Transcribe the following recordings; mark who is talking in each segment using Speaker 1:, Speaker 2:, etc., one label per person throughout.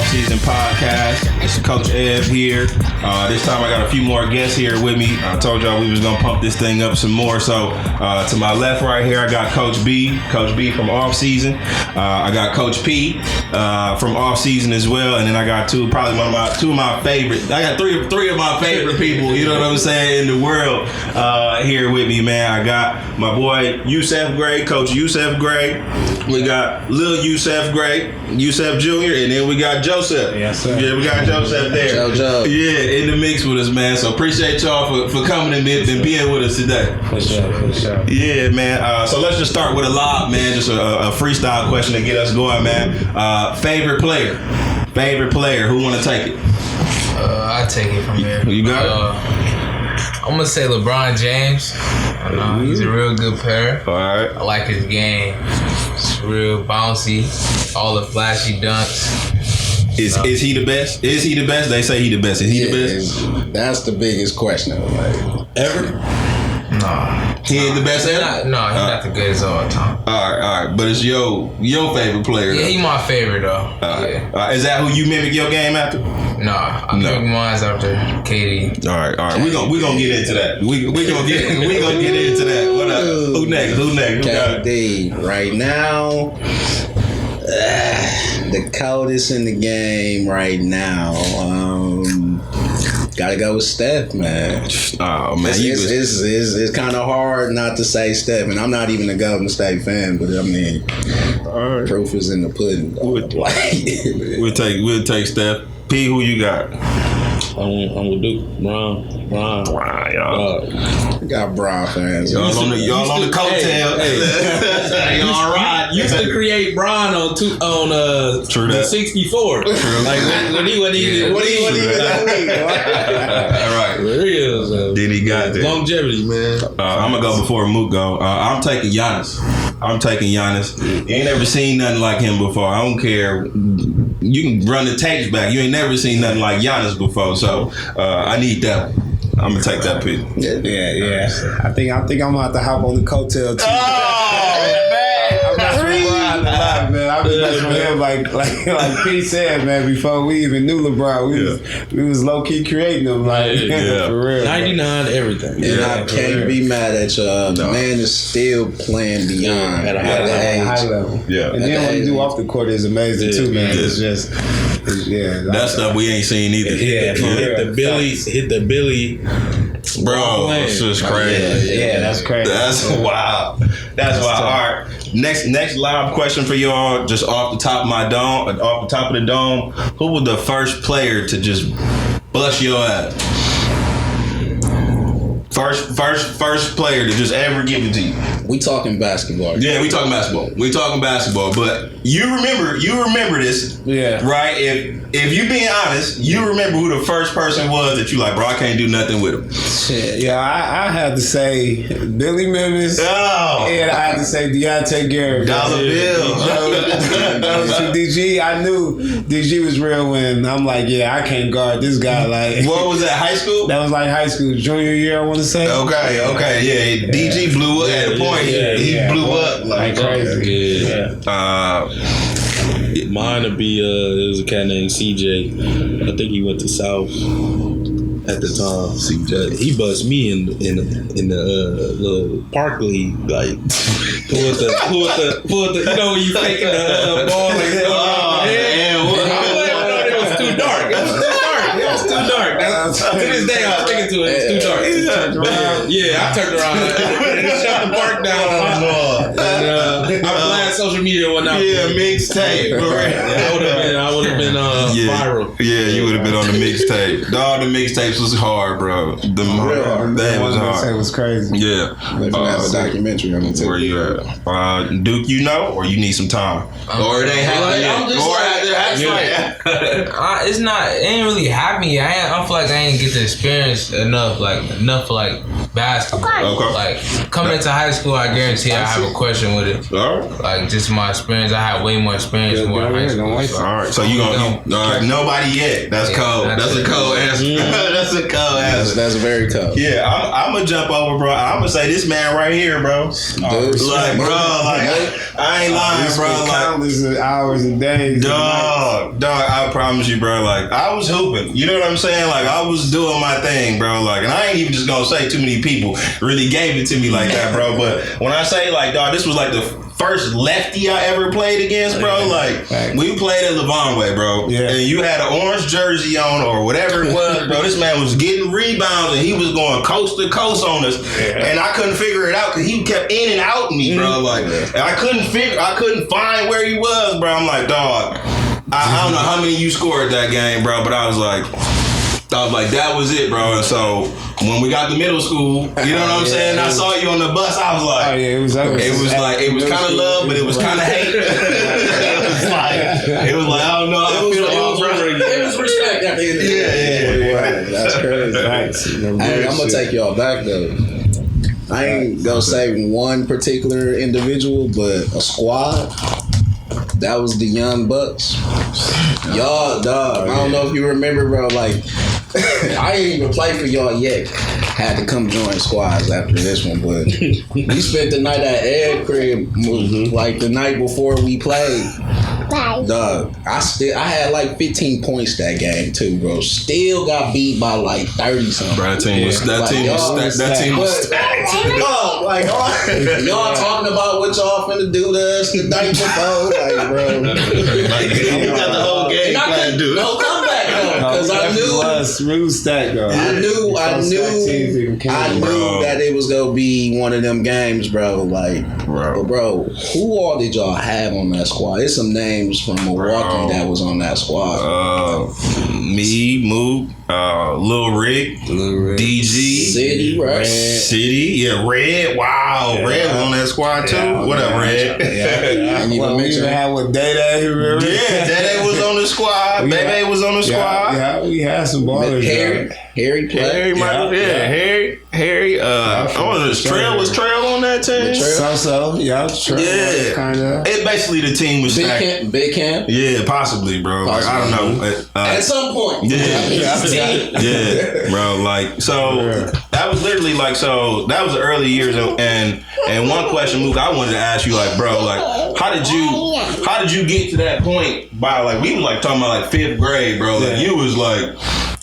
Speaker 1: Offseason podcast. It's Coach Ev here. This time I got a few more guests here with me. I told y'all we was gonna pump this thing up some more. So to my left right here, I got Coach B from Offseason. I got Coach P from Offseason as well, and then I got two of my favorite. I got three of my favorite people. You know what I'm saying, in the world here with me, man. I got my boy Yusef Gray, Coach Yusef Gray. We got Lil Yusef Gray, Yusef Jr., and then we got Joseph.
Speaker 2: Yes, sir.
Speaker 1: Yeah, we got Joseph there.
Speaker 3: Joe.
Speaker 1: Yeah, in the mix with us, man. So appreciate y'all for coming and being with us today.
Speaker 2: For sure.
Speaker 1: Yeah, man. So let's just start with a lob, man. Just a freestyle question to get us going, man. Favorite player. Who want to take it?
Speaker 4: I take it from here.
Speaker 1: You got it?
Speaker 4: I'm gonna say LeBron James. I know he's a real good player.
Speaker 1: All right.
Speaker 4: I like his game. It's real bouncy. All the flashy dunks.
Speaker 1: Is he the best? Is he the best? They say he the best. Is he the best?
Speaker 3: That's the biggest question. Like,
Speaker 1: Ever?
Speaker 4: No.
Speaker 1: He ain't the best ever?
Speaker 4: He's not the greatest of all time.
Speaker 1: All right. But it's your favorite player.
Speaker 4: Yeah, he's my favorite though.
Speaker 1: Yeah. Is that who you mimic your game after?
Speaker 4: I mimic mine after KD.
Speaker 1: All right. We gonna get into that. We gonna get into that. What up? Who next? Who got it?
Speaker 3: KD right now. The coldest in the game right now. Gotta go with Steph, man.
Speaker 1: Oh man,
Speaker 3: it's kind of hard not to say Steph, and I'm not even a Golden State fan, but I mean, proof is in the pudding.
Speaker 1: We'll take Steph. P, who you got?
Speaker 5: I'm with Duke. Bron, y'all.
Speaker 3: We got Bron fans.
Speaker 1: Y'all on the coattail.
Speaker 5: Hey.
Speaker 1: Y'all right.
Speaker 5: Used to create Bron on the 64.
Speaker 1: True.
Speaker 5: Like when he wasn't even.
Speaker 3: What do you mean?
Speaker 1: All right.
Speaker 5: Real.
Speaker 1: Then he got that.
Speaker 5: Longevity, man.
Speaker 1: I'm gonna go before Mook go. I'm taking Giannis. You ain't never seen nothing like him before. I don't care. You can run the tapes back. You ain't never seen nothing like Giannis before. So I need that one. I'm gonna take that pick.
Speaker 2: Yeah. I think I'm gonna have to hop on the coattail too.
Speaker 1: Oh man.
Speaker 2: I'm messing with Brian a lot, man. I've been messing with him like P said, man. Before we even knew LeBron, we was low key creating him, for real.
Speaker 5: 99, everything.
Speaker 3: And I can't be mad at you. The man is still playing beyond
Speaker 2: at a high level.
Speaker 1: Yeah.
Speaker 2: And then what he do off the court is amazing too, man. It's just
Speaker 1: that stuff we ain't seen either.
Speaker 5: Hit the Billy.
Speaker 1: Bro, it's just crazy.
Speaker 2: Yeah, that's crazy.
Speaker 1: That's wild. That's wild. All right. Next live question for y'all, just off the top of the dome. Who was the first player to just bust your ass? First player to just ever give it to you.
Speaker 3: We talking basketball.
Speaker 1: Yeah, we talking basketball. But you remember this, right? If you being honest, you remember who the first person was that you like, bro, I can't do nothing with him.
Speaker 2: Shit, yeah, I had to say Billy Memphis.
Speaker 1: Oh.
Speaker 2: And I had to say Deontay Garrett.
Speaker 1: Dollar Bill.
Speaker 2: Those two DG, I knew DG was real when I'm like, yeah, I can't guard this guy. Like,
Speaker 1: what was that, high school?
Speaker 2: That was like high school, junior year, I want to say.
Speaker 1: Okay, yeah. DG blew up at a point. He blew up like
Speaker 2: crazy.
Speaker 5: Mine would be there was a cat named CJ. I think he went to South at the time. CJ. He buzzed me in the little park league, like pulled the you know when you faking the ball like it was too dark. It was too dark. To this day, I was thinking to it. It's too dark. I turned around and shut the park down. And I'm glad social media went out.
Speaker 1: Yeah, mixtape.
Speaker 5: I would have been viral.
Speaker 1: Yeah, you would have been on the mixtape. Dog, the mixtapes was hard, bro. That was hard.
Speaker 2: It was crazy.
Speaker 1: Yeah.
Speaker 3: Let's have a documentary on it.
Speaker 1: Where you at? Duke, or you need some time? Or it ain't happening yet.
Speaker 4: It ain't really happening yet. I feel like I ain't get to experience enough for basketball.
Speaker 1: Okay.
Speaker 4: Like coming into high school, I guarantee I have a question with it.
Speaker 1: All right.
Speaker 4: Like just my experience, I have way more experience more in high school.
Speaker 1: All right. So you gonna nobody yet? That's cold. That's a cold answer. That's a cold answer.
Speaker 3: That's very cold.
Speaker 1: Yeah, I'm gonna jump over, bro. I'm gonna say this man right here, bro. I ain't lying, bro.
Speaker 2: Countless hours and days.
Speaker 1: Dog. I promise promise you, bro, like, I was hooping. You know what I'm saying? Like, I was doing my thing, bro. Like, and I ain't even just gonna say too many people really gave it to me like that, bro. But when I say, like, dog, this was like the first lefty I ever played against, bro. Like, we played at Levon Way, bro. Yeah. And you had an orange jersey on or whatever it was, bro. This man was getting rebounds and he was going coast to coast on us. Yeah. And I couldn't figure it out because he kept in and out me, bro. Like, and I couldn't find where he was, bro. I'm like, dog, I don't know how many you scored that game, bro, but I was like, that was it, bro. And so when we got to middle school, you know what I'm saying? I saw you on the bus. I was like, it was kind of love, but it was kind of hate. it was like, I don't know.
Speaker 3: It was respect at the end of the day.
Speaker 2: Yeah. That's crazy. Thanks.
Speaker 3: Hey, I'm gonna take y'all back though. I ain't gonna say one particular individual, but a squad. That was the Young Bucks. Y'all, dog. I don't know if you remember, bro. Like, I ain't even play for y'all yet. Had to come join squads after this one, but we spent the night at Ed crib, like the night before we played. Dog, I had like 15 points that game too, bro. Still got beat by like 30 something.
Speaker 1: Bro, that team was stacked.
Speaker 3: Dog, like y'all talking about what y'all finna do to us the night before, like, bro.
Speaker 1: You got the whole game plan, dude.
Speaker 3: No comeback though, because I knew
Speaker 2: smooth stack though.
Speaker 3: I knew that it was gonna be one of them games, bro. Like, but bro, who all did y'all have on that squad? It's some names from Milwaukee that was on that squad.
Speaker 1: Me, Mook, Lil Rick, DG,
Speaker 3: City, right?
Speaker 1: City, Red. Wow, yeah. Red was on that squad too.
Speaker 2: Yeah,
Speaker 1: what up, Red?
Speaker 2: We even had with Day-Day. Remember?
Speaker 1: Yeah, Day-Day was on the squad. Bebe was on the squad.
Speaker 2: Yeah, we had some ballers.
Speaker 3: Harry played.
Speaker 1: Harry. Trail was Trail on that team.
Speaker 2: So, Trail kind of.
Speaker 1: It basically the team was stacked.
Speaker 3: Big camp.
Speaker 1: Yeah, possibly, bro. Like, I don't know.
Speaker 3: At some point.
Speaker 1: Yeah, bro. Like, so that was literally like, so that was the early years, and one question, Mook, I wanted to ask you, like, bro, like, how did you get to that point? By like, we was like talking about like 5th grade, bro. Like, you was like.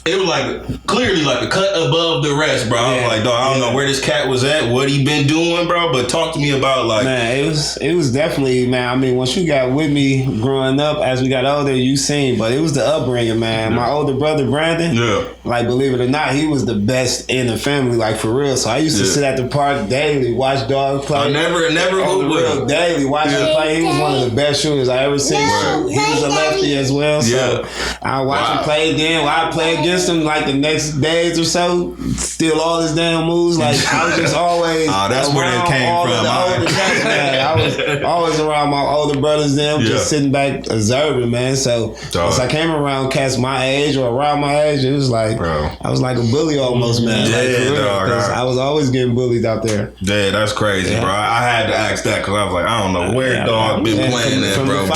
Speaker 1: It was like clearly like a cut above the rest, bro. I was like, dog, I don't know where this cat was at, what he been doing, bro. But talk to me about like,
Speaker 2: man, it was definitely, man. I mean, once you got with me growing up, as we got older, you seen, but it was the upbringing, man. My older brother Brandon, like, believe it or not, he was the best in the family, like, for real. So I used to sit at the park daily, watch dogs play.
Speaker 1: I never
Speaker 2: on the real daily, watch him play. He was one of the best shooters I ever seen. He was a lefty as well, so I watch him play again. While I play against him, like the next days or so, steal all his damn moves. Like, I was just always
Speaker 1: that's where that came from.
Speaker 2: I was always around my older brothers, them just sitting back observing, man. So once I came around cats my age or around my age, it was like I was like a bully almost, man. Because I was always getting bullied out there.
Speaker 1: Yeah, that's crazy, bro. I had to ask that because I was like, I don't know where dog been playing that, bro.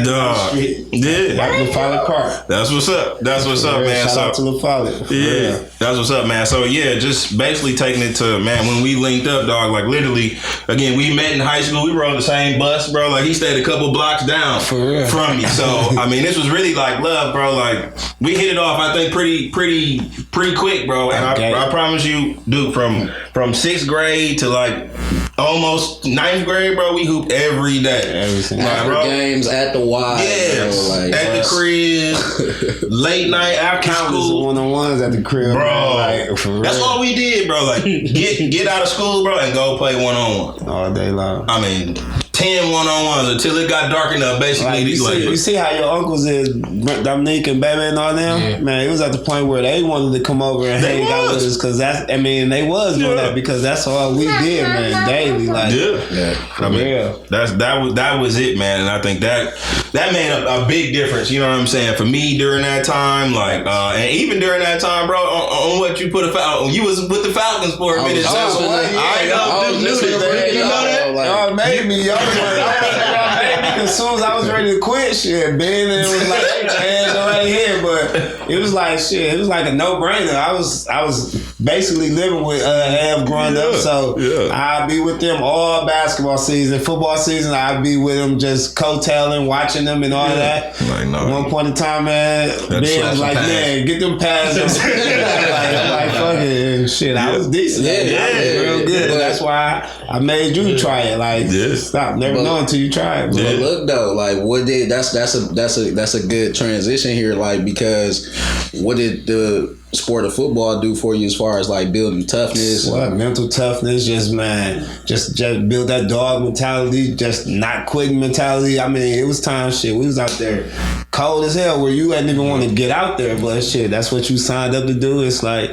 Speaker 1: Dog,
Speaker 2: like the Follet Park.
Speaker 1: That's what's up. That's what's up, man.
Speaker 2: Shout out to the Follet.
Speaker 1: Yeah, that's what's up, man. So just basically taking it to, man, when we linked up, dog, like literally, again, we met in high school. We rode the same bus, bro. Like, he stayed a couple blocks down from me. So I mean, this was really like love, bro. Like, we hit it off, I think, pretty quick, bro. And I promise you, dude, from 6th grade to like almost 9th grade, bro, we hooped every day.
Speaker 3: After games at the Y.
Speaker 1: Yeah,
Speaker 3: like,
Speaker 1: at the crib, late night after school.
Speaker 2: One-on-ones at the crib,
Speaker 1: bro.
Speaker 2: Like,
Speaker 1: that's all we did, bro. Like, get out of school, bro, and go play one-on-one
Speaker 2: all day long.
Speaker 1: I mean, 10 one-on-ones until it got dark enough. Basically,
Speaker 2: like, you see how your uncles is, Dominique and Bebe and all them? Yeah. Man, it was at the point where they wanted to come over and hang out with us, because they was doing that because that's all we did, man, daily. Like,
Speaker 1: I mean, that was it, man. And I think that made a big difference. You know what I'm saying? For me during that time, like, and even during that time, bro, on what you put you was with the Falcons for a minute.
Speaker 2: Y'all made me, as soon as I was ready to quit, shit, Ben and it was like, hey, man, go right here. But it was like, shit, it was like a no-brainer. I was basically living with Ev growing up. So I'd be with them all basketball season, football season. I'd be with them just coattailing, watching them and all that.
Speaker 1: Like, no.
Speaker 2: At one point in time, man, Ben was like, man, get them pads. I'm like, fuck it. And shit, I was decent. I was real good. That's why I made you try it. Like, stop. Never know until you try it.
Speaker 3: But look though, like what did that's a good transition here, like, because what did the sport of football do for you as far as like building toughness?
Speaker 2: What mental toughness, just build that dog mentality, just not quitting mentality. I mean, it was time shit. We was out there cold as hell where you hadn't even want to get out there, but shit, that's what you signed up to do. It's like,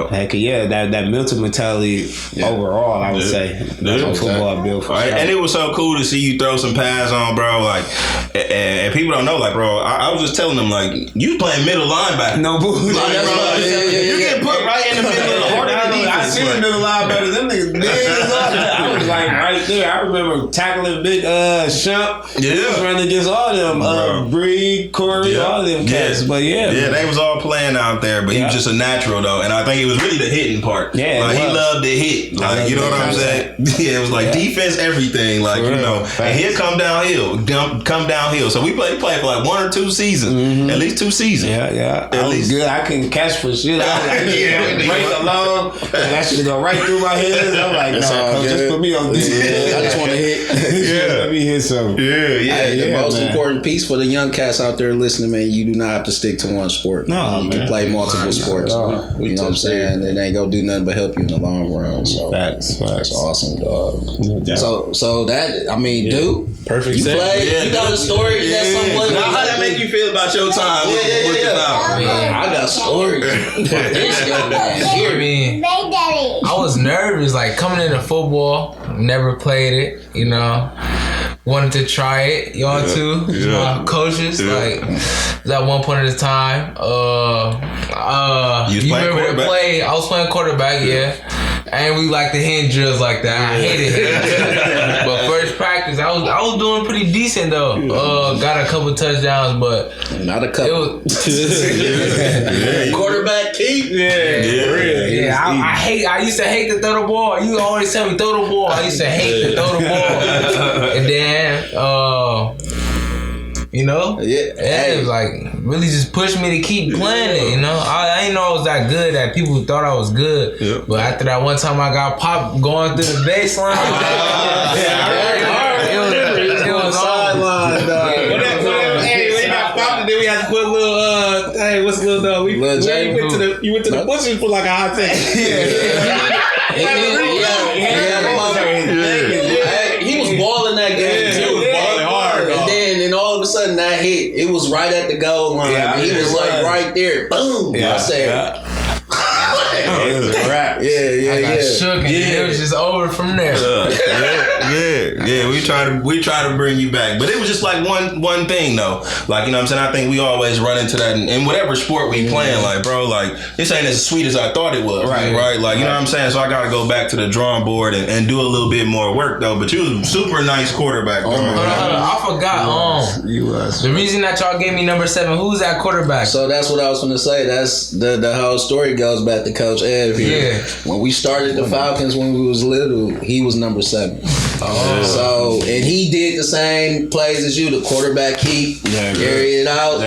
Speaker 2: heck yeah, that mental mentality overall, I would say. That's what football built for.
Speaker 1: And it was so cool to see you throw some pads on, bro. Like, and people don't know, like, bro, I was just telling them, like, you playing middle linebacker.
Speaker 2: No bullshit.
Speaker 1: Like, bro, you get put right in the middle of the heart of the defense.
Speaker 2: I seen the middle linebacker. Them niggas big as up. I was like right there. I remember tackling big Shump. Yeah. Was running against all them. Breed, Corey, all them cats. But yeah,
Speaker 1: they was all playing out there, but he was just a natural though. And I think it was really the hitting part. Yeah. Like he loved to hit. Like, you know what I'm saying? Yeah, it was like defense, everything. Like, you know, and he'll come downhill. So we played for like 1 or 2 seasons. At least 2 seasons.
Speaker 2: Yeah. At least good. I couldn't catch for shit. I was break along. That shit go right through my head. I'm like, no, just put me on defense.
Speaker 3: I just want to hit.
Speaker 2: Let me hit some.
Speaker 3: The most important piece for the young cats out there listening, man, you do not have to stick to one sport.
Speaker 2: No,
Speaker 3: you can play multiple sports. You know what I'm saying? It ain't gonna do nothing but help you in the long run. So
Speaker 2: facts.
Speaker 3: That's awesome, dog. So that, I mean, dude,
Speaker 5: perfect.
Speaker 3: You play. You got a story that someone.
Speaker 1: Now, how that make you feel about your time?
Speaker 3: I got stories.
Speaker 4: I mean, I was nervous, like coming into football, never played it, you know. Wanted to try it, y'all too. My coaches, like, at one point at a time, you remember the play? I was playing quarterback, I ain't really like the hand drills like that. I hated it. But first practice, I was doing pretty decent though. Got a couple touchdowns, but
Speaker 3: not a couple. Quarterback keep.
Speaker 4: I used to hate to throw the ball. You always tell me throw the ball. I used to hate to throw the ball. And then you know? It was like really just pushed me to keep playing it, you know? I didn't know I was that good, that people thought I was good. But after that one time I got popped going through the baseline. It was sideline, dog. Hey, when I got popped, then we had to put a little, hey, what's a little dog? You went to the bushes for like a hot second.
Speaker 3: He was balling that game too. And all of a sudden that hit, it was right at the goal line. He was like right there. Boom. I said,
Speaker 2: it was a wrap.
Speaker 4: I got shook and it was just over from there.
Speaker 1: We try to bring you back, but it was just like one thing though. Like, you know what I'm saying? I think we always run into that in whatever sport we playing. Like, bro, like this ain't as sweet as I thought it was. Right? Like, you know what I'm saying? So I got to go back to the drawing board and do a little bit more work though. But you was a super nice quarterback.
Speaker 4: I forgot. The reason that y'all gave me number 7, who's that quarterback?
Speaker 3: So that's what I was going to say. That's the whole story goes back to Coach Ev here. When we started the Falcons when we was little, he was number 7. So, and he did the same plays as you, the quarterback keep, carry it out.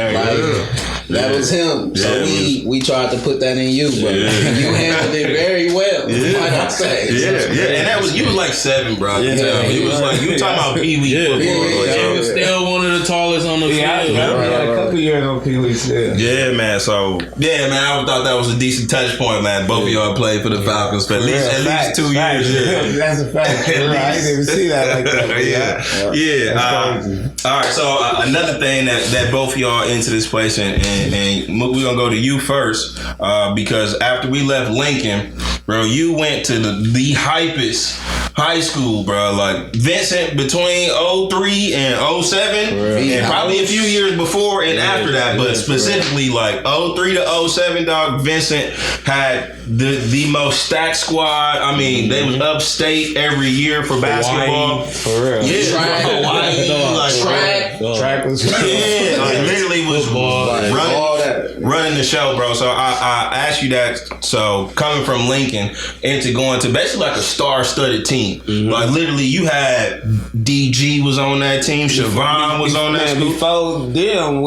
Speaker 3: That was him. So we tried to put that in you, but you handled it very well. Might I say?
Speaker 1: And that was, you was like 7, bro. He was like, you talking about Pee Wee football.
Speaker 5: He was still one of the tallest on the field.
Speaker 2: A couple years on Pee Wee still.
Speaker 1: Yeah, man. So I thought that was a decent touch point, man. Both of y'all played for the Falcons for at least 2 years.
Speaker 2: That's a fact. I didn't even see that like that.
Speaker 1: All right. So another thing that both of y'all into this place, and we're gonna go to you first, because after we left Lincoln, bro, you went to the hypest high school, bro. Like Vincent between 03 and 07, and probably a few years before and after that, but specifically like 03 to 07, dog. Vincent had the most stacked squad. I mean, they was upstate every year for basketball.
Speaker 2: For real.
Speaker 3: Track.
Speaker 2: Track was
Speaker 1: like literally was running running the show, bro. So I asked you that. So coming from Lincoln into going to basically like a star-studded team, like literally you had DG was on that team, Siobhan was on that school.
Speaker 2: Before them,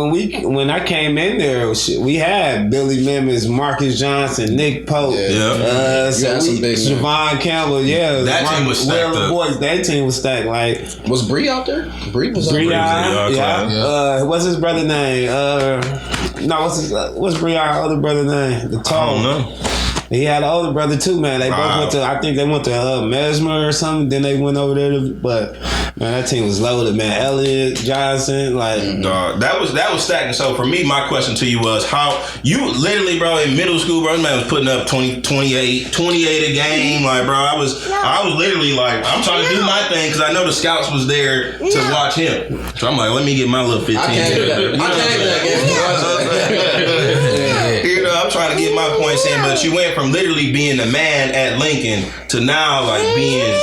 Speaker 2: when I came in there, we had Billy Mimmons, Marcus Johnson, Nick Pope, Siobhan Campbell. Yeah,
Speaker 1: that team was stacked up.
Speaker 2: Boys, that team was stacked. Like,
Speaker 3: was Bree out there? Bree was
Speaker 2: Bree,
Speaker 3: out there.
Speaker 2: yeah. What's his brother name? What's Breon's other brother name? The tall.
Speaker 1: I don't know.
Speaker 2: He had an older brother too, man. They both went to, I think they went to Mesmer or something. Then they went over there but man, that team was loaded, man. Elliott, Johnson, like
Speaker 1: that was stacking. So for me, my question to you was how you literally, bro, in middle school, bro, this man was putting up 28 a game. Like, bro, I was literally like, I'm trying to do my thing because I know the scouts was there to watch him. So I'm like, let me get my little 15. I'm trying to get my points in, but you went from literally being a man at Lincoln to now like being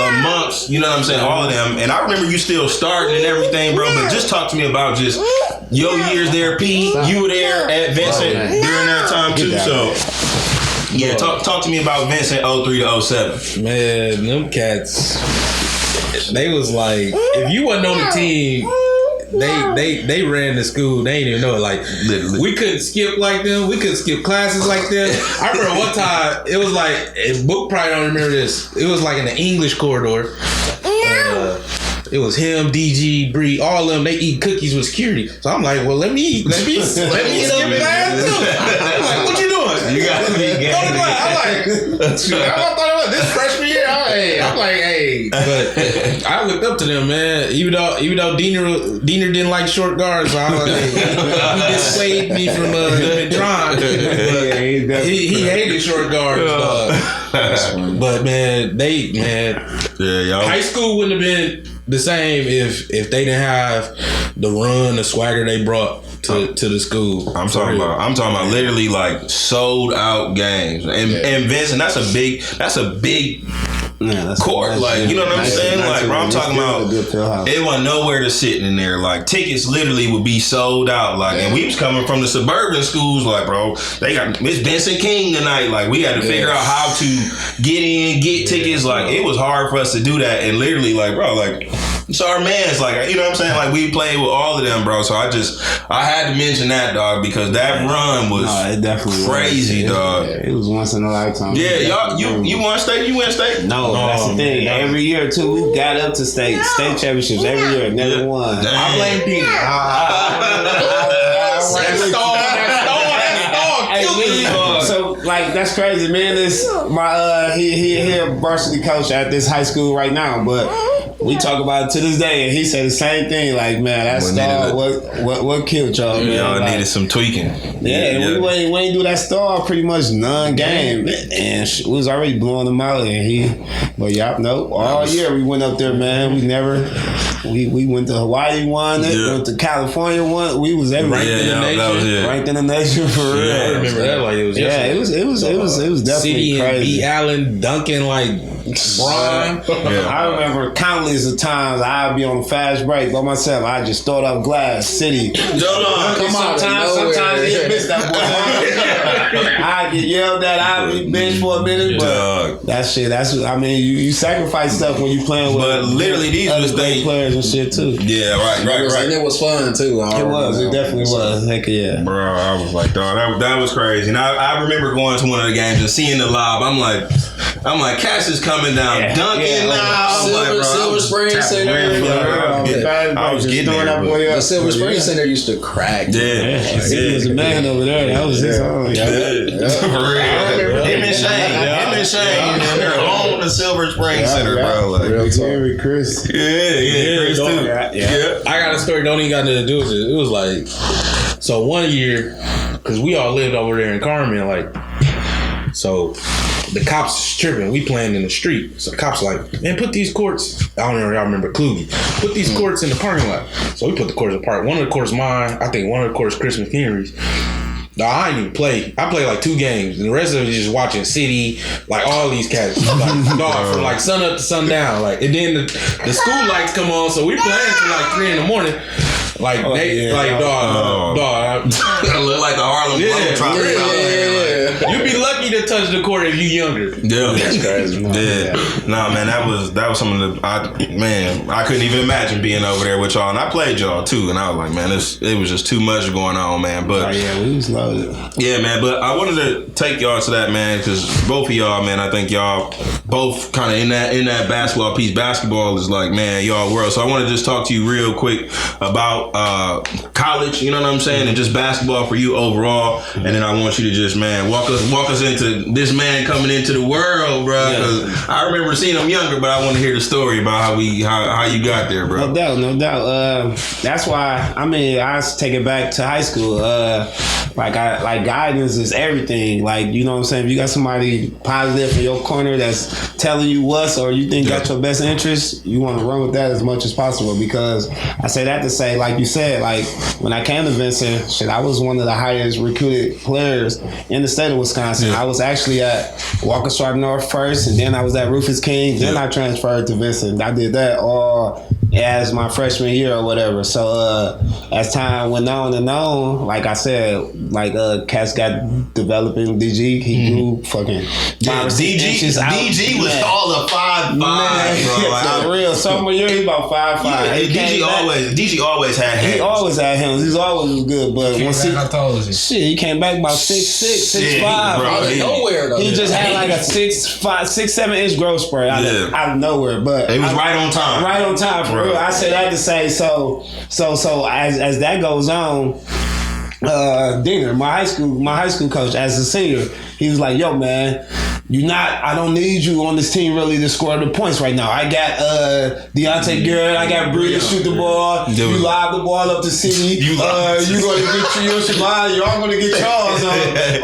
Speaker 1: amongst, you know what I'm saying, all of them. And I remember you still starting and everything, bro. But just talk to me about just your years there, P. You were there at Vincent during that time too. So yeah, talk to me about Vincent 03 to 07.
Speaker 5: Man, them cats, they was like, if you wasn't on the team, they ran the school. They didn't even know it. Like, literally, we couldn't skip like them. We couldn't skip classes like them. I remember one time it was like, Book probably don't remember this. It was like in the English corridor. It was him, DG, Bree, all of them. They eat cookies with security. So I'm like, well, let me skip class too. I'm like, what you doing? You got to be gay. I'm like, I thought it was this freshman year. I'm like, hey, but I looked up to them, man. Even though Diener didn't like short guards, so I was like, he dissuaded me from trying. He hated short guards, dog. But man, high school wouldn't have been the same if they didn't have the run, the swagger they brought to the school.
Speaker 1: I'm talking about literally like sold out games. And Vincent, that's a big court, like, you know what I'm saying? Like, bro, I'm talking about it wasn't nowhere to sit in there. Like, tickets literally would be sold out. Like, and we was coming from the suburban schools. Like, bro, they got Miss Vincent King tonight. Like, we had to figure out how to get tickets. Like, it was hard for us to do that. And literally, like, bro, like, it's our man's, like, you know what I'm saying? Like, we played with all of them, bro. So I had to mention that, dog, because that run was
Speaker 2: it definitely
Speaker 1: crazy, dog.
Speaker 2: It was once in a lifetime.
Speaker 1: Yeah, y'all, you won state? You win state?
Speaker 2: No, that's the thing. Every year, too, we got up to state championships every year. Never won.
Speaker 5: I blame Peter.
Speaker 2: So, like, that's crazy, man. This my he a varsity coach at this high school right now, but we talk about it to this day, and he said the same thing. Like, man, that star, what killed y'all, man?
Speaker 1: Y'all needed some tweaking.
Speaker 2: Yeah. We ain't do that star pretty much non-game, and we was already blowing them out. And all year we went up there, man. We went to Hawaii, won it. Went to California, won. We was everywhere. Ranked in the nation for real.
Speaker 5: Yeah, I remember that like it was.
Speaker 2: Yeah, it was definitely
Speaker 5: City
Speaker 2: crazy.
Speaker 5: B. Allen dunking like Brian.
Speaker 2: I remember countless of times I'd be on a fast break by myself. I just throw up glass. City. Sometimes you miss that boy. I get yelled at. I be bench for a minute, but that shit. You sacrifice stuff when you playing with.
Speaker 1: But literally, these was
Speaker 2: great players and shit too.
Speaker 1: Yeah, right.
Speaker 3: And it was fun too.
Speaker 2: It definitely was. Heck yeah,
Speaker 1: bro. I was like, dog, that was crazy. And I remember going to one of the games and seeing the lob. I'm like, Cass is coming down, dunking now.
Speaker 3: Silver Spring Center.
Speaker 1: I was getting there.
Speaker 3: The Silver Spring Center used to crack.
Speaker 2: Yeah, he was a man over there. That was his own.
Speaker 1: For real. Him and Shane. They're on the Silver Spring Center, bro. Like,
Speaker 2: Terry, Chris.
Speaker 1: Chris too.
Speaker 5: Yeah. I got a story. Don't even got nothing to do with it. It was like, so one year, because we all lived over there in Carmen, like, so the cops is tripping. We playing in the street. So the cops like, man, put these courts. I don't know if y'all remember Kluge. Put these courts in the parking lot. So we put the courts apart. One of the courts mine. I think one of the courts Chris McHenry's. No, I didn't even play. I played like 2 games. And the rest of it was just watching City, like all these cats. Like, dog, from like sun up to sundown. Like, and then the school lights come on, so we playing till like 3 in the morning. Like
Speaker 2: Oh,
Speaker 5: they,
Speaker 2: yeah.
Speaker 5: like dog.
Speaker 1: It look like the Harlem Globetrotters out there. Like,
Speaker 5: You'd be lucky to touch the court if you younger.
Speaker 1: yeah,
Speaker 3: That's crazy.
Speaker 1: Yeah, nah, man, that was some of the I couldn't even imagine being over there with y'all, and I played y'all too, and I was like, man, it was just too much going on, man. But
Speaker 2: Oh, yeah, we was loaded.
Speaker 1: yeah, man, but I wanted to take y'all to that, man, because both of y'all, man, I think y'all both kind of in that basketball piece. Basketball is like, man, y'all world. So I want to just talk to you real quick about college, you know what I'm saying, and just basketball for you overall, and then I want you to just, man, walk us into this man coming into the world, bro. Because I remember seeing him younger, but I want to hear the story about how you got there, bro.
Speaker 2: No doubt. That's why. I mean, I take it back to high school. Like guidance is everything. Like, you know what I'm saying. If you got somebody positive in your corner that's telling you what's, or you think got your best interest, you want to run with that as much as possible. Because I say that to say, like you said, like when I came to Vincent, shit, I was one of the highest recruited players in the state of Wisconsin. I was actually at Walker Sharp North first, and then I was at Rufus King. Then I transferred to Vincent. I did that all as my freshman year or whatever. So as time went on and on, like I said, like Cass got developing DG. He grew fucking
Speaker 1: DG was all of 5'5", bro. Like,
Speaker 2: for real, sophomore year he about 5'5".
Speaker 1: DG always had hands.
Speaker 2: He always had hands. He's always was good, but once
Speaker 4: How tall is he?
Speaker 2: shit, he came back about 6'6", 6'5".
Speaker 1: bro.
Speaker 3: Out of nowhere, though.
Speaker 2: He just had like a 6-7 inch growth spurt out of nowhere, but
Speaker 1: It was right on time.
Speaker 2: Right on time, for real. I say that to say so as that goes on, Dinger, my high school coach, as a senior, he was like, yo, man, I don't need you on this team really to score the points right now. I got Deontay Garrett, I got Bree to shoot the ball. You lob the ball up to C. You're gonna get your Shabbat, y'all gonna get y'all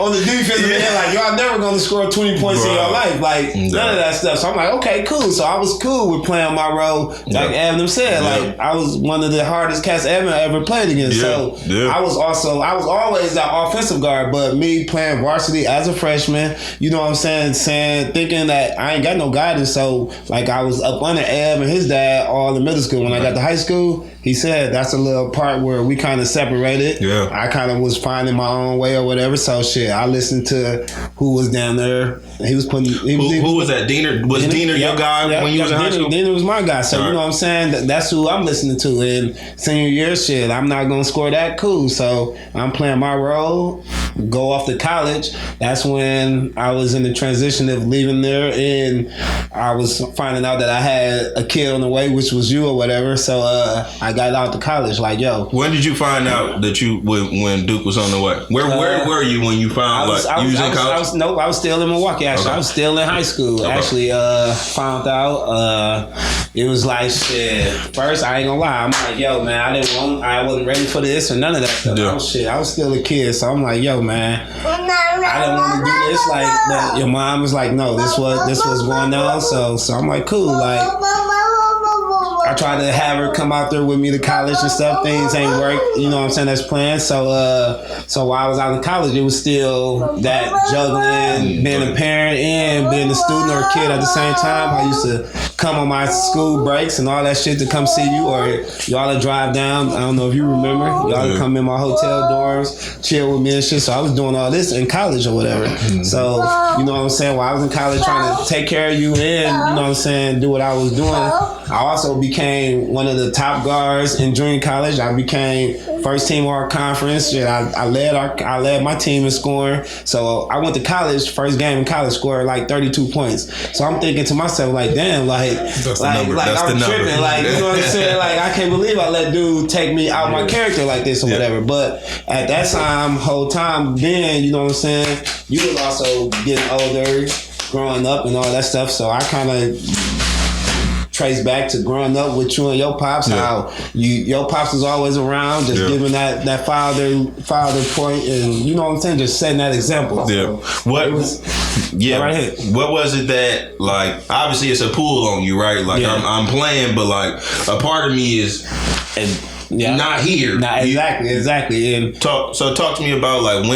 Speaker 2: on the defensive end. Like, y'all never gonna score 20 points in your life. Like, none of that stuff. So I'm like, okay, cool. So I was cool with playing my role. Like Evan said, like I was one of the hardest cats Evan ever played against. So I was always that offensive guard, but me playing varsity as a freshman, you know what I'm saying, thinking that I ain't got no guidance. So like I was up under Ev and his dad all in middle school. When I got to high school, he said that's a little part where we kind of separated. Yeah. I kind of was finding my own way or whatever. So shit, I listened to who was down there. Who
Speaker 1: was that? Diener? Was Diener your guy when you was in high school?
Speaker 2: Diener was my guy. So you know what I'm saying? That's who I'm listening to. And senior year shit, I'm not gonna score that cool. So I'm playing my role. Go off to college. That's when I was in the transition of leaving there, and I was finding out that I had a kid on the way, which was you or whatever. So I got out to college. Like, yo.
Speaker 1: When did you find out that when Duke was on the way? Where were you when you found you was in college?
Speaker 2: I was still in Milwaukee. Actually, I was still in high school. Actually, found out. It was like shit. First, I ain't gonna lie. I'm like, yo, man, I wasn't ready for this or none of that stuff. I was still a kid, so I'm like, yo, man, I didn't want to do this. Like, your mom was like, no, this was going on. So I'm like, cool. Like, I tried to have her come out there with me to college and stuff. Things ain't work. You know what I'm saying? That's planned. So while I was out in college, it was still that juggling, being a parent and being a student or a kid at the same time. I used to come on my school breaks and all that shit to come see you, or y'all would drive down. I don't know if you remember. Y'all would come in my hotel dorms, chill with me and shit. So I was doing all this in college or whatever. So, you know what I'm saying? While I was in college trying to take care of you and, you know what I'm saying, do what I was doing, I also became one of the top guards in junior college. I became first team all conference. Shit, I led my team in scoring. So I went to college, first game in college, scored like 32 points. So I'm thinking to myself, like, damn, like I'm tripping. Like, you know what I'm saying? Like, I can't believe I let dude take me out my character like this or whatever. But at that time, whole time then, you know what I'm saying, you was also getting older, growing up and all that stuff. So I kind of trace back to growing up with you and your pops, how your pops was always around, just giving that father point, and you know what I'm saying, just setting that example. So what was what was it that, like, obviously it's a pull on you, right? Like I'm playing, but like a part of me is, and
Speaker 1: not here.
Speaker 2: Exactly. And
Speaker 1: talk to me about like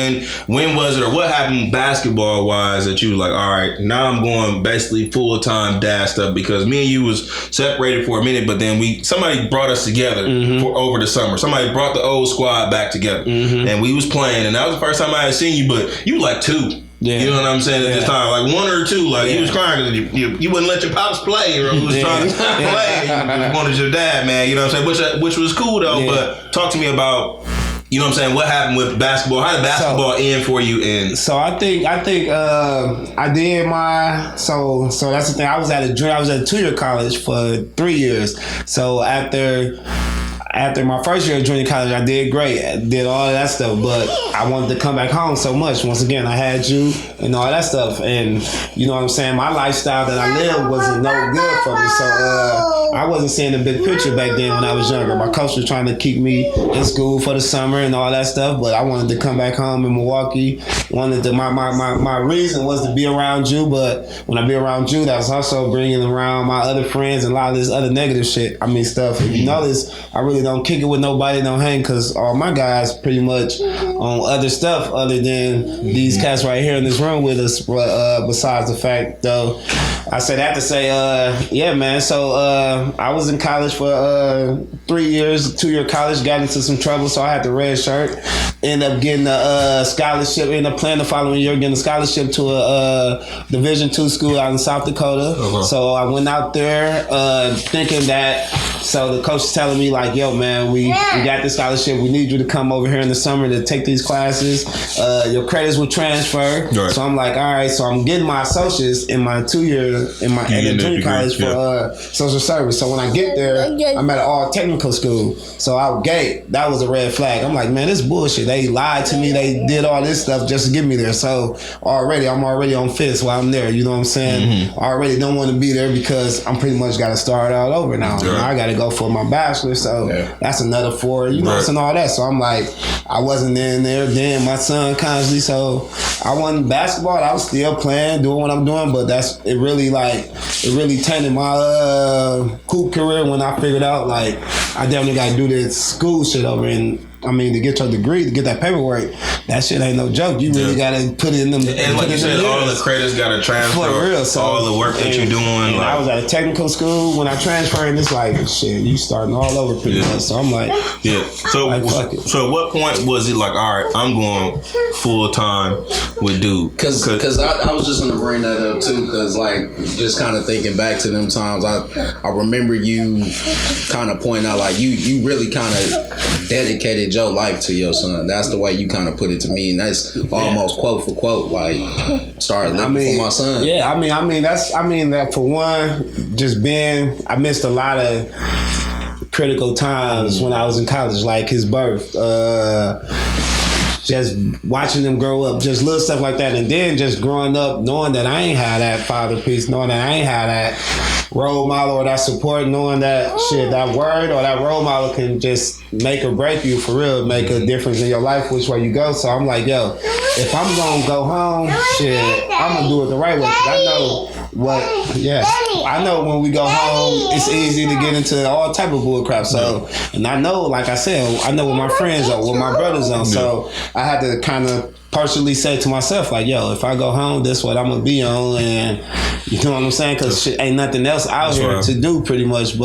Speaker 1: when was it or what happened basketball wise that you were like, all right, now I'm going basically full time dad stuff, because me and you was separated for a minute, but then somebody brought us together for over the summer. Somebody brought the old squad back together, and we was playing, and that was the first time I had seen you. But you were like 2. Yeah. You know what I'm saying at this time, like 1 or 2, like you was crying because you wouldn't let your pops play, or you was trying to play. You just wanted your dad, man. You know what I'm saying, which was cool though. But talk to me about, you know what I'm saying, what happened with basketball? How did basketball end for you? And
Speaker 2: so I think I did my so that's the thing. I was at a 2-year college for 3 years. So after my first year of junior college, I did great. I did all of that stuff, but I wanted to come back home so much. Once again, I had you and all that stuff. And you know what I'm saying? My lifestyle that I lived wasn't no good for me. So I wasn't seeing the big picture back then when I was younger. My coach was trying to keep me in school for the summer and all that stuff, but I wanted to come back home in Milwaukee. My reason was to be around you, but when I be around you, that was also bringing around my other friends and a lot of this other negative shit. Stuff. If you notice, I really don't kick it with nobody, don't hang, because all my guys pretty much on other stuff other than these cats right here in this room with us. Besides the fact, though, I say that to say, yeah, man. So I was in college for 3 years, 2-year college, got into some trouble, so I had the red shirt. Ended up getting a scholarship. Ended up playing the following year, getting a scholarship to a Division II school out in South Dakota. So I went out there thinking that. So the coach is telling me like, yo, man, we got this scholarship. We need you to come over here in the summer to take these classes. Your credits will transfer. Right. So I'm like, all right. So I'm getting my associates in my 2-year in my junior college for social service. So when I get there, I'm at an all technical school. So out gate, that was a red flag. I'm like, man, this bullshit. They lied to me. They did all this stuff just to get me there. So I'm already on fifth while I'm there. You know what I'm saying? I already don't want to be there because I'm pretty much got to start all over now. Right. I got to go for my bachelor. So that's another 4. You know, and all that. So I'm like, I wasn't in there. Then my son constantly. So I wasn't basketball. I was still playing, doing what I'm doing. But it really tainted my hoop career when I figured out like I definitely got to do this school shit over in. To get your degree, to get that paperwork, that shit ain't no joke. You really gotta put it in them.
Speaker 1: And like you said, all the credits gotta transfer. For real, so all the work that you're doing. Like,
Speaker 2: I was at a technical school when I transferred, and it's like shit. You starting all over pretty much. So I'm like,
Speaker 1: So, so at what point was it like, all right, I'm going full time with Duke?
Speaker 3: Because I was just gonna bring that up too. Because like just kind of thinking back to them times, I remember you kind of pointing out like you really kind of dedicated your life to your son. That's the way you kind of put it to me, and that's almost quote for quote like started living for my son.
Speaker 2: Yeah, that for one, just I missed a lot of critical times when I was in college, like his birth. Just watching them grow up, just little stuff like that, and then just growing up knowing that I ain't had that father piece, knowing that I ain't had that role model or that support, knowing that shit, that word or that role model can just make or break you for real, make a difference in your life, which way you go. So I'm like, yo, if I'm gonna go home, shit, I'm gonna do it the right way. Cause I know I know when we go home, it's easy to get into all type of bull crap. So, and I know, like I said, I know what my friends are, what my brothers are. So I had to kind of partially say to myself, like, yo, if I go home, this what I'm gonna be on, and you know what I'm saying? Because shit ain't nothing else out here to do, pretty much.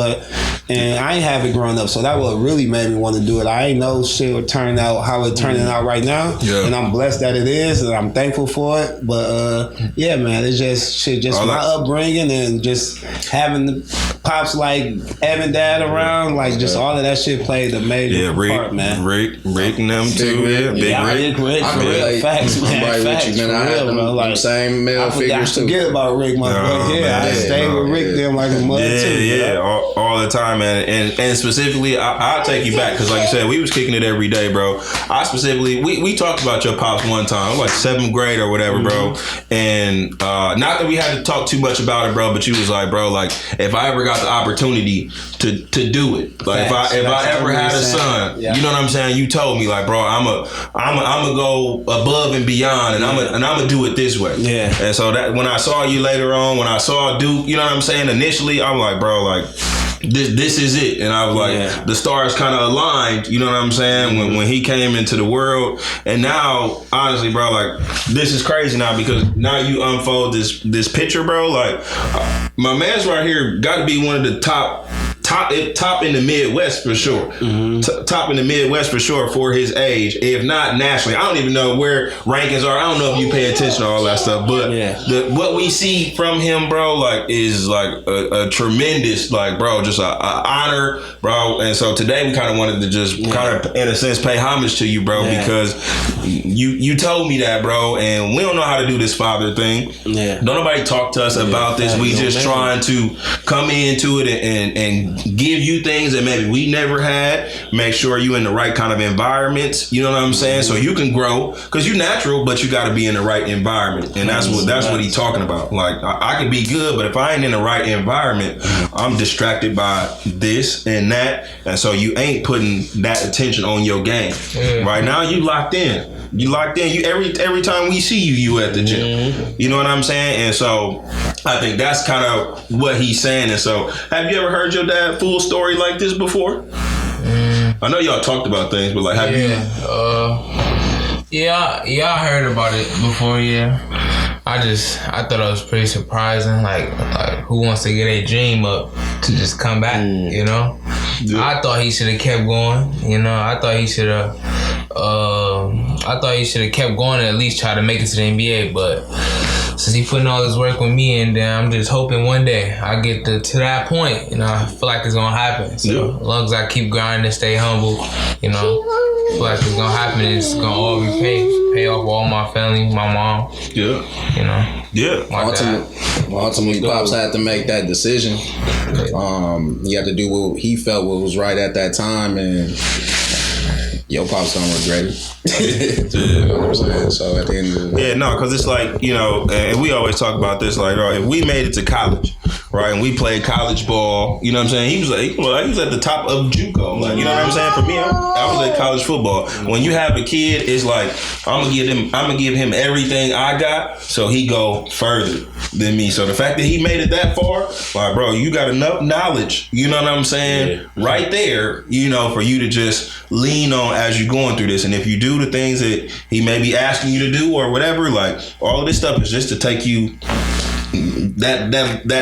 Speaker 2: And I ain't have it growing up, so that what really made me want to do it. I ain't know shit would turn out how it's turning out right now, and I'm blessed that it is, and I'm thankful for it. But yeah, man, it's just my upbringing and just having the pops like Evan dad around, like just all of that shit played a major part, man.
Speaker 1: Rick and them too, Big Rick.
Speaker 2: Facts, man.
Speaker 3: I'm right
Speaker 2: Facts,
Speaker 3: with you, man. I had them same male figures too.
Speaker 2: I forget about Rick, my boy. I stayed with Rick them like a mother too.
Speaker 1: All the time, man. And specifically, I'll take you back because, like you said, we was kicking it every day, bro. I specifically, we talked about your pops one time, like 7th grade or whatever, bro. And not that we had to talk too much about it, bro, but you was like, bro, like if I ever got the opportunity to do it, like if I ever had a son, you know what I'm saying? You told me, like, bro, I'm a go above and beyond, and I'm gonna do it this way. Yeah. And so that when I saw you later on, when I saw Duke, you know what I'm saying? Initially, I'm like, bro, like this is it. And I was like, the stars kind of aligned, you know what I'm saying, when he came into the world. And now, honestly, bro, like, this is crazy now because now you unfold this picture, bro. Like, my man's right here got to be one of the top in the Midwest for sure. Top in the Midwest for sure for his age, if not nationally. I don't even know where rankings are. I don't know if you pay attention to all that stuff, but what we see from him, bro, like, is like a tremendous, like, bro, just a honor, bro. And so today we kind of wanted to just kind of, in a sense, pay homage to you, bro, because you told me that, bro, and we don't know how to do this father thing. Don't nobody talk to us about this. We just trying to come into it and give you things that maybe we never had. Make sure you in the right kind of environments. You know what I'm saying? So you can grow, because you natural, but you got to be in the right environment, and that's what he's talking about. Like, I can be good, but if I ain't in the right environment, I'm distracted by this and that, and so you ain't putting that attention on your game. Right now, you locked in. You locked in. You every time we see you at the gym. You know what I'm saying? And so I think that's kind of what he's saying. And so, have you ever heard your dad full story like this before? I know y'all talked about things, but like, have you?
Speaker 4: I heard about it before. I thought it was pretty surprising. Like who wants to get a dream up to just come back? You know, I thought he should have kept going. You know, I thought he should have. Kept going and at least try to make it to the NBA. But since he putting all this work with me, and I'm just hoping one day I get to that point. You know, I feel like it's gonna happen. So as long as I keep grinding and stay humble, you know, I feel like it's gonna happen. It's gonna all be pay off all my family, my mom. You know.
Speaker 3: Ultimately, Pops had to make that decision. He had to do what he felt was right at that time, and your Pops don't regret it. You know what I'm saying? So at the end of the day.
Speaker 1: Because it's like, you know, and we always talk about this, like, if we made it to college, right, and we played college ball, you know what I'm saying? He was at the top of JUCO, like, you know what I'm saying? For me, I was at college football. When you have a kid, it's like, I'm gonna give him everything I got, so he go further than me. So the fact that he made it that far, like, bro, you got enough knowledge, you know what I'm saying, right there, you know, for you to just lean on as you're going through this. And if you do the things that he may be asking you to do or whatever, like, all of this stuff is just to take you that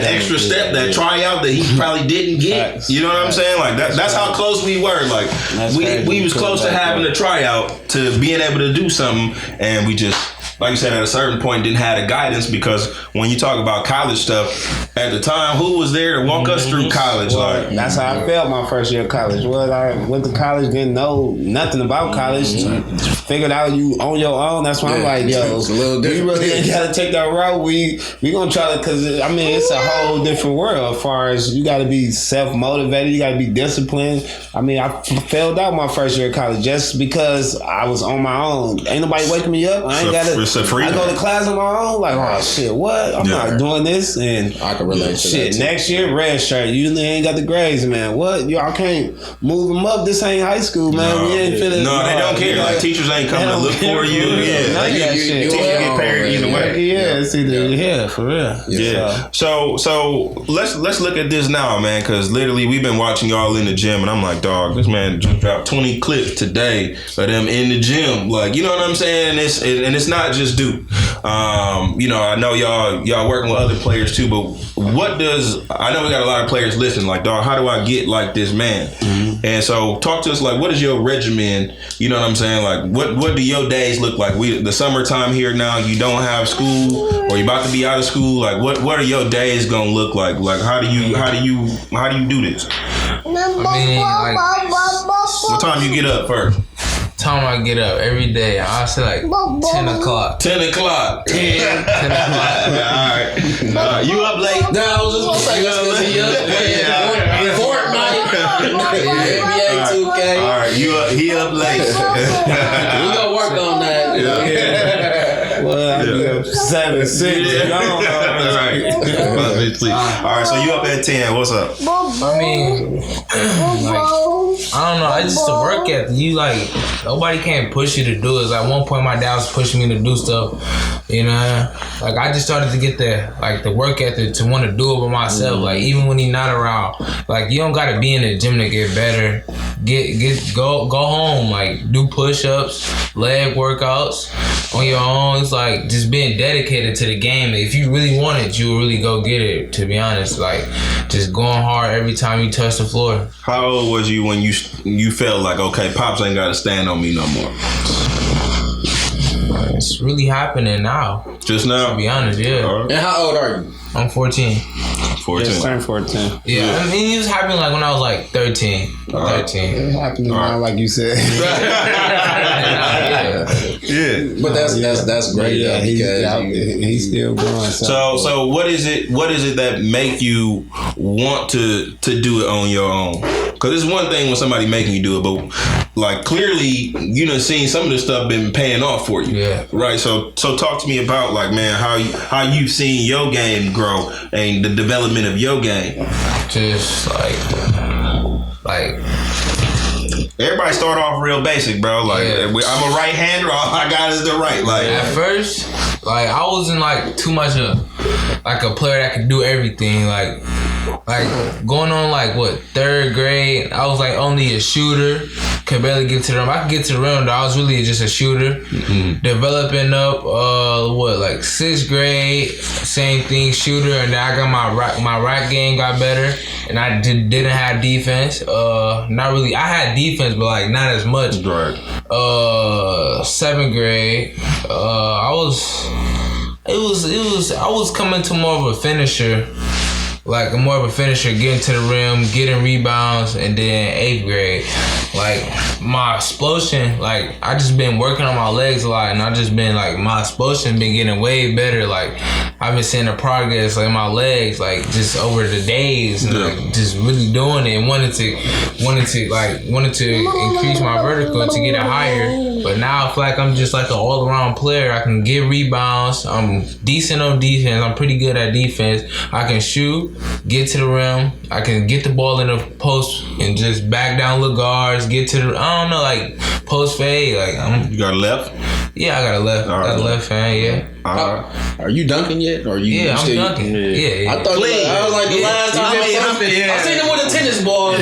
Speaker 1: extra step, that tryout that he probably didn't get. You know what I'm saying? Like, that's how close we were. Like, we was close to having a tryout, to being able to do something, and we just, like you said, at a certain point didn't have the guidance, because when you talk about college stuff, at the time, who was there to walk us through college?
Speaker 2: Well, like, that's how I felt my first year of college. Well, I went to college, didn't know nothing about college, figured out you on your own. That's why I'm like, yo,
Speaker 3: it's a little different.
Speaker 2: We really ain't gotta take that route. We gonna try to, because I mean, it's a whole different world as far as you gotta be self-motivated, you gotta be disciplined. I mean, I failed out my first year of college just because I was on my own. Ain't nobody waking me up. I ain't gotta. I go to class on my own. Like, oh shit, what? I'm not doing this. And
Speaker 3: I can relate to that.
Speaker 2: Next year, red shirt. You ain't got the grades, man. What? Y'all can't move them up. This ain't high school, man. We ain't feeling.
Speaker 1: No, they don't care. Like, teachers ain't coming to look for you. Teachers get paid either way.
Speaker 2: It's either for real.
Speaker 1: Yeah. So let's look at this now, man, because literally we've been watching y'all in the gym, and I'm like, dog, this man just dropped 20 clips today of them in the gym. Like, you know what I'm saying? And it's not just Duke. You know, I know y'all working with other players too, but I know we got a lot of players listening, like, dog, how do I get like this man? And so talk to us, like, what is your regimen? You know what I'm saying? Like, what do your days look like? The summertime here now, you don't have school, or you about to be out of school. Like, what are your days gonna look like? Like, how do you do this?
Speaker 4: I mean, like,
Speaker 1: what time you get up first?
Speaker 4: Time I get up every day, I say like 10 o'clock.
Speaker 1: 10 o'clock. 10 o'clock. Alright. You up late?
Speaker 3: No, I was just gonna say because he up. Fortnite. NBA 2K.
Speaker 1: Alright, he up late.
Speaker 3: We gonna work on that.
Speaker 2: Well, I be up 7, 6.
Speaker 1: Yeah. Right. All right, so you up at 10. What's up?
Speaker 4: I mean, like, I don't know. It's just a work ethic. You like nobody can't push you to do it. It's like, at one point, my dad was pushing me to do stuff. You know, like I just started to get the work ethic to want to do it by myself. Like even when he's not around, like you don't gotta be in the gym to get better. Go home. Like do push-ups, leg workouts on your own. It's like just being dedicated to the game. If you really want it, you'll really go get it. To be honest, like just going hard every time you touch the floor.
Speaker 1: How old was you when you felt like, okay, Pops ain't gotta stand on me no more?
Speaker 4: It's really happening now.
Speaker 1: Just now?
Speaker 4: To be honest, yeah.
Speaker 1: Right.
Speaker 3: And how old are you?
Speaker 4: I'm 14.
Speaker 1: 14.
Speaker 2: Just turned 14.
Speaker 4: Yeah, I mean, it was happening like when I was like 13. 13.
Speaker 2: It happened now, like you said.
Speaker 1: Yeah.
Speaker 3: But that's great.
Speaker 2: Yeah,
Speaker 3: because
Speaker 2: he's still going.
Speaker 1: So what is it that make you want to do it on your own? Because it's one thing when somebody making you do it, but like clearly you done seen some of this stuff been paying off for you.
Speaker 4: Yeah.
Speaker 1: Right. So talk to me about like, man, how you've seen your game grow and the development of your game.
Speaker 4: Just like
Speaker 1: everybody start off real basic, bro. Like I'm a right-hander, all I got is the right. Like
Speaker 4: at first, like I wasn't like too much of like a player that could do everything. Like going on like what 3rd grade, I was like only a shooter. Could barely get to the rim. I could get to the rim, though. I was really just a shooter. Mm-hmm. Developing up, like 6th grade, same thing, shooter, and then I got my rack game got better, and I didn't have defense. Not really. I had defense, but like not as much.
Speaker 1: Right.
Speaker 4: 7th grade, I was coming to more of a finisher. Like more of a finisher, getting to the rim, getting rebounds, and then 8th grade, like my explosion, like I just been working on my legs a lot, and I just been like my explosion been getting way better. Like I've been seeing the progress, like my legs, like just over the days, and like just really doing it. And wanted to increase my vertical to get it higher. But now I feel like I'm just like an all around player. I can get rebounds. I'm decent on defense. I'm pretty good at defense. I can shoot, get to the rim. I can get the ball in the post and just back down, look guards, get to the, I don't know, like post fade. Like
Speaker 1: you got a left?
Speaker 4: Yeah, I got a left. I got a left hand, yeah.
Speaker 3: Are you dunking yet? Or you?
Speaker 4: Yeah, I'm dunking. Yeah.
Speaker 3: I thought I was like the last time I seen him with a tennis ball.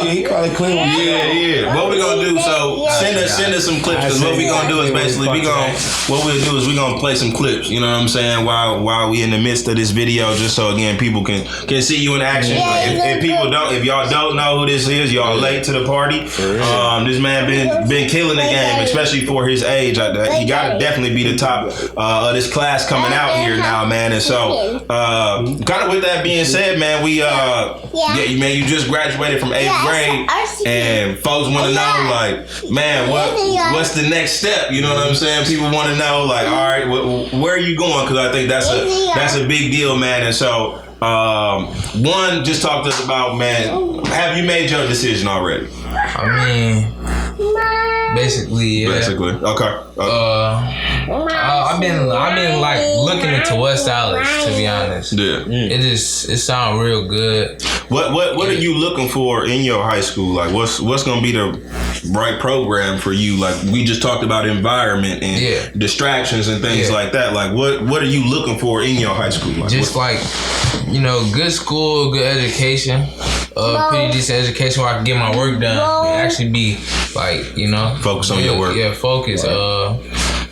Speaker 2: He probably clean.
Speaker 1: Yeah. What we gonna do? So send us some clips. Cause what we gonna do is basically we're gonna play some clips. You know what I'm saying? While we in the midst of this video, just so again people can see you in action. If y'all don't know who this is, y'all late to the party. This man been killing the game, especially for his age. He gotta definitely be the top of this class coming out here now, man. And so, kind of with that being said, man, you just graduated from 8th grade, and folks want to know, like, man, what's the next step? You know what I'm saying? People want to know, like, all right, where are you going? Because I think that's a big deal, man. And so, one, just talk to us about, man, have you made your decision already?
Speaker 4: I mean, basically, yeah.
Speaker 1: Basically, okay.
Speaker 4: I've been like looking into West Dallas, to be honest.
Speaker 1: Yeah.
Speaker 4: It sounds real good.
Speaker 1: What are you looking for in your high school? Like, what's gonna be the right program for you? Like, we just talked about environment and distractions and things like that. Like, what are you looking for in your high school? Like,
Speaker 4: just good school, good education, pretty decent education where I can get my work done and actually be like,
Speaker 1: focus on your work.
Speaker 4: Yeah, focus.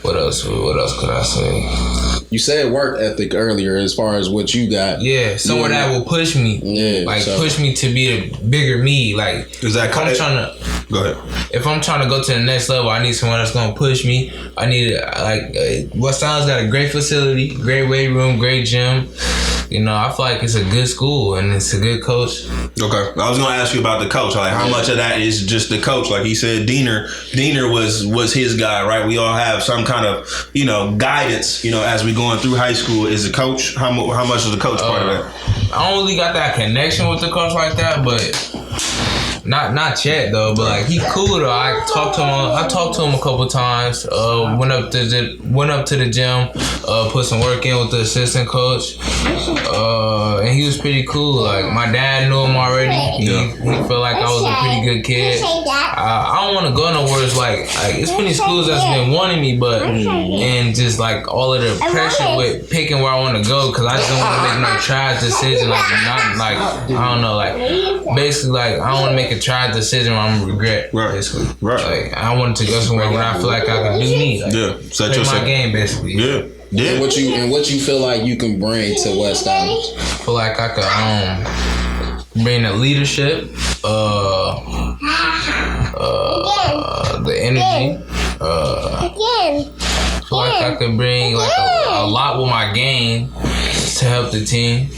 Speaker 4: What else could I say?
Speaker 3: You said work ethic earlier as far as what you got.
Speaker 4: Yeah, somewhere that will push me. Yeah, push me to be a bigger me. Like,
Speaker 1: is that
Speaker 4: I'm trying to
Speaker 1: go ahead?
Speaker 4: If I'm trying to go to the next level, I need someone that's gonna push me. I need West Island's got a great facility, great weight room, great gym. I feel like it's a good school and it's a good coach. Okay,
Speaker 1: I was gonna ask you about the coach. Like, how much of that is just the coach? Like he said, Diener was his guy, right? We all have some kind of guidance, as we going through high school. Is the coach? How much is the coach part of that?
Speaker 4: I don't really got that connection with the coach like that, but Not yet though, but like he cool though. I talked to him a couple times. Went up to the gym, put some work in with the assistant coach, and he was pretty cool. Like my dad knew him already. He felt like I was a pretty good kid. I don't want to go nowhere. It's like it's plenty of schools that's been wanting me, but and just like all of the pressure with picking where I want to go, because I just don't want to make no trash decision. Like not like I don't know, like basically like I don't want to make a trash decision where I'm gonna regret. Basically, like I wanted to go somewhere where I feel like I can do me. Like, play my game basically.
Speaker 3: And what you feel like you can bring to West Adams?
Speaker 4: I feel like I could bring the leadership, the energy. I feel like I could bring like a lot with my game to help the team.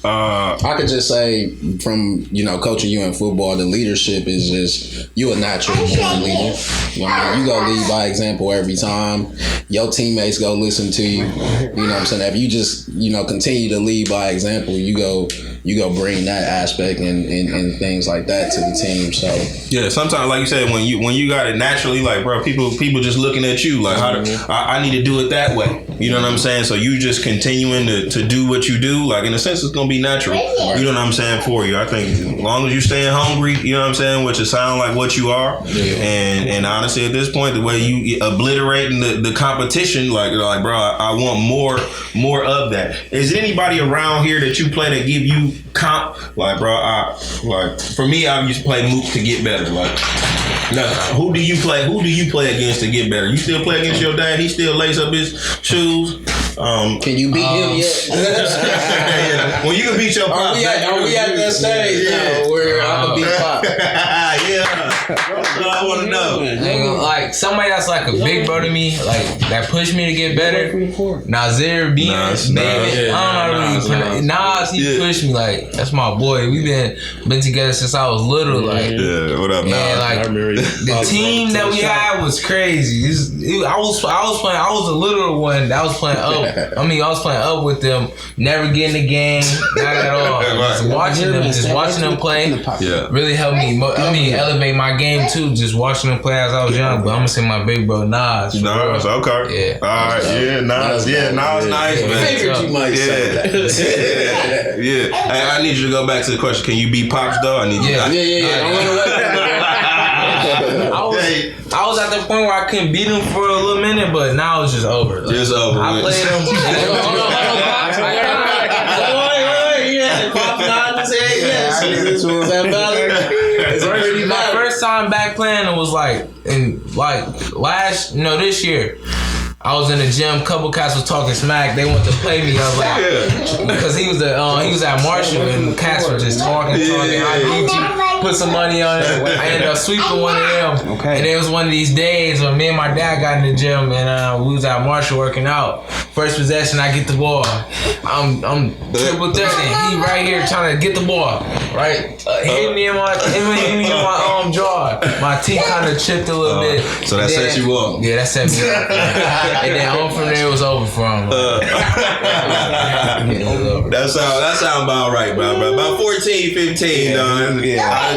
Speaker 3: I could just say from, coaching you in football, the leadership is just, you a natural born leader. You go lead by example every time. Your teammates go listen to you. You know what I'm saying? If you just, continue to lead by example, you go bring that aspect and things like that to the team. So
Speaker 1: yeah, sometimes like you said, when you got it naturally, like bro, people just looking at you like I need to do it that way. You know what I'm saying? So you just continuing to do what you do, like in a sense it's gonna be natural. You know what I'm saying, for you. I think as long as you staying hungry, you know what I'm saying, which is sound like what you are. And honestly at this point, the way you obliterating the competition, like bro, I want more of that. Is there anybody around here that you play that give you comp? Like bro, for me, I used to play Mook to get better. Like who do you play against to get better? You still play against your dad? He still lace up his shoes?
Speaker 3: Can you beat him yet?
Speaker 1: Well, you can beat your pop.
Speaker 3: Are we at that stage now where I can beat pop?
Speaker 1: That's what I want to know.
Speaker 4: Like somebody that's like a big bro to me, like that pushed me to get better. Nazir Beans, baby. I don't know. Nas, he pushed me. Like that's my boy. We been together since I was little. Like
Speaker 1: what up, Nas?
Speaker 4: And like the team that we had was crazy. I was a little one that was playing up. I was playing up with them, never getting the game, not at all. Just watching them play, really helped me. Elevate my game too. Just watching them play as I was young. But I'm gonna say my big bro Nas.
Speaker 1: Okay. Yeah. All right. Yeah. Nas. Yeah. Nas. Nice, man.
Speaker 3: Favorite you might say that.
Speaker 1: Yeah. Hey, I need you to go back to the question. Can you beat Pops though? I need you.
Speaker 3: Yeah.
Speaker 4: I was at the point where I couldn't beat him for a little minute, but now it's just over. Like,
Speaker 1: just over.
Speaker 4: I played him. My first time back playing, it was this year. I was in the gym. Couple cats was talking smack. They wanted to play me. I was like, because he was at Marshall and the cats were just talking. I beat you. Put some money on it. I ended up sweeping one of them. Okay. And it was one of these days when me and my dad got in the gym and we was at Marshall working out. First possession, I get the ball. I'm triple threatening. He right here trying to get the ball. Right, hit me in my jaw. My teeth kind of chipped a little bit.
Speaker 1: So that set you up.
Speaker 4: Yeah, that set me up. And then on from there, it was over for him.
Speaker 1: That sound about right, bro. About 14, 15, done.
Speaker 2: I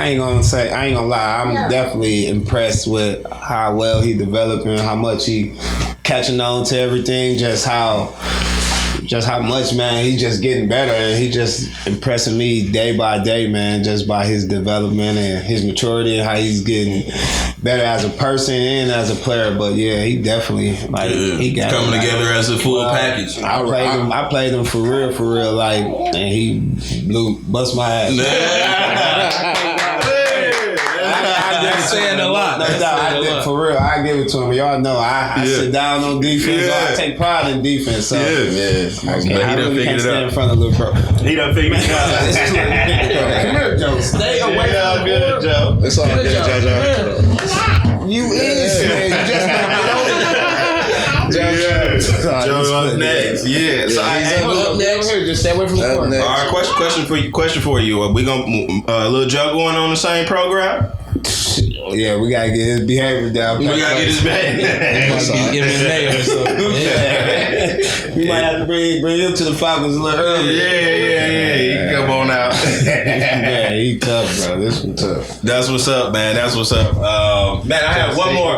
Speaker 2: ain't gonna lie. I'm definitely impressed with how well he developing, how much he catching on to everything, just how much, man, he's just getting better, and he just impressing me day by day, man, just by his development and his maturity and how he's getting better as a person and as a player. But yeah, he definitely he got
Speaker 1: coming together as a full package.
Speaker 2: I played him for real, like, and he bust my ass.
Speaker 5: That's saying a lot.
Speaker 2: For real, I give it to him. Y'all know I sit down on defense. I take pride in defense. So
Speaker 1: he done figured it out.
Speaker 2: In front of little bro.
Speaker 1: He done figured it out.
Speaker 2: Come here, Joe. Stay away from the board.
Speaker 1: Joe.
Speaker 3: It's all good, Joe.
Speaker 2: You is, man. You just
Speaker 1: Joe up next. Yeah. So
Speaker 2: up next. Just stay away from the board.
Speaker 1: All right. Question for you. We gonna a little Joe going on the same program?
Speaker 2: Yeah, we gotta get his behavior down.
Speaker 1: We gotta get his behavior.
Speaker 5: MMA or something.
Speaker 2: We might have to bring him to the Falcons a little early.
Speaker 1: Yeah. He can come on out.
Speaker 2: Yeah, he tough, bro. This one tough.
Speaker 1: That's what's up, man. That's what's up. Man, I have one more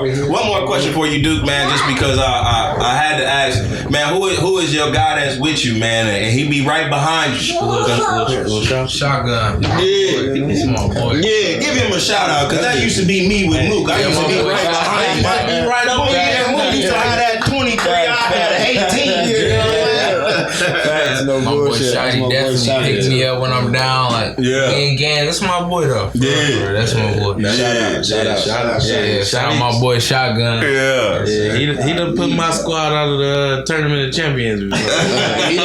Speaker 1: question for you, Duke, man. Just because I had to ask, man, who is your guy that's with you, man, and he be right behind you?
Speaker 4: Shotgun.
Speaker 1: Yeah,
Speaker 4: He's my boy.
Speaker 1: yeah. Give him a shout out, cause that used to be me with Mook. I used to be right behind him. I'd be right up there. Mook used to have that 23. I had an 18. You know what I'm saying?
Speaker 2: No
Speaker 4: My boy
Speaker 2: bullshit.
Speaker 4: Shotty definitely picks me up when I'm down. Like, gang, that's my boy though.
Speaker 1: Yeah.
Speaker 4: That's my boy.
Speaker 3: Shout out.
Speaker 4: Shout out my boy Shotgun.
Speaker 1: Yeah.
Speaker 5: He done put my squad out of the tournament of champions before.
Speaker 3: He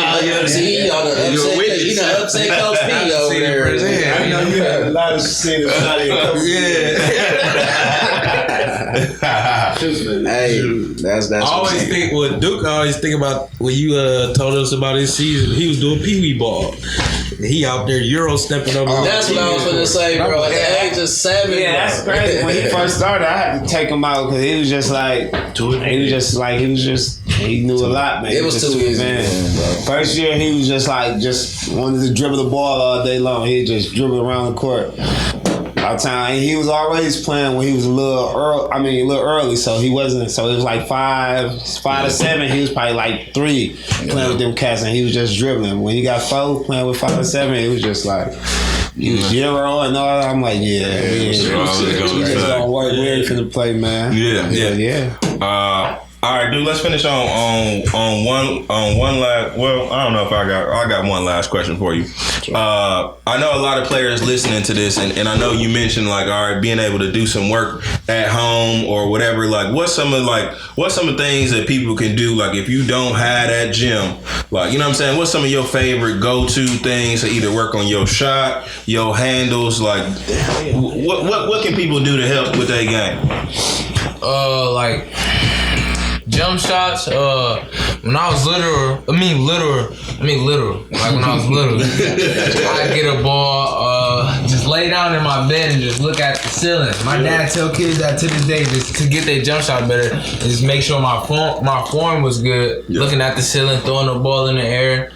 Speaker 3: done upset Coach P over there.
Speaker 2: I know you had a lot of shit about it.
Speaker 3: Hey, that's.
Speaker 5: I always think with Duke. I always think about when you told us about his season. He was doing pee wee ball. He out there Euro stepping over.
Speaker 3: That's what I was gonna say, bro. At the age of 7,
Speaker 2: Yeah, that's crazy. When he first started, I had to take him out because he was just he knew a lot, man.
Speaker 3: It was too easy,
Speaker 2: man.
Speaker 3: bro.
Speaker 2: First year, he was just wanted to dribble the ball all day long. He just dribble around the court. All the time. He was always playing when he was a little early, so he wasn't. So it was like 5 to 7. He was probably like 3 playing with them cats, and he was just dribbling. When he got 4 playing with 5 to 7, it was just like he was 0 and all. I'm like, we just gonna work. We ain't finna play, man. Yeah.
Speaker 1: All right, dude. Let's finish on one last. Well, I don't know if I got one last question for you. I know a lot of players listening to this, and I know you mentioned like, all right, being able to do some work at home or whatever. Like, what's some of the things that people can do? Like, if you don't have that gym, like, you know what I'm saying? What's some of your favorite go-to things to either work on your shot, your handles? Like, what can people do to help with that game?
Speaker 4: Like jump shots. When I was literal. Like when I was little, I'd get a ball, just lay down in my bed and just look at the ceiling. My dad tell kids that to this day, just to get their jump shot better, just make sure my form was good. Yeah. Looking at the ceiling, throwing the ball in the air.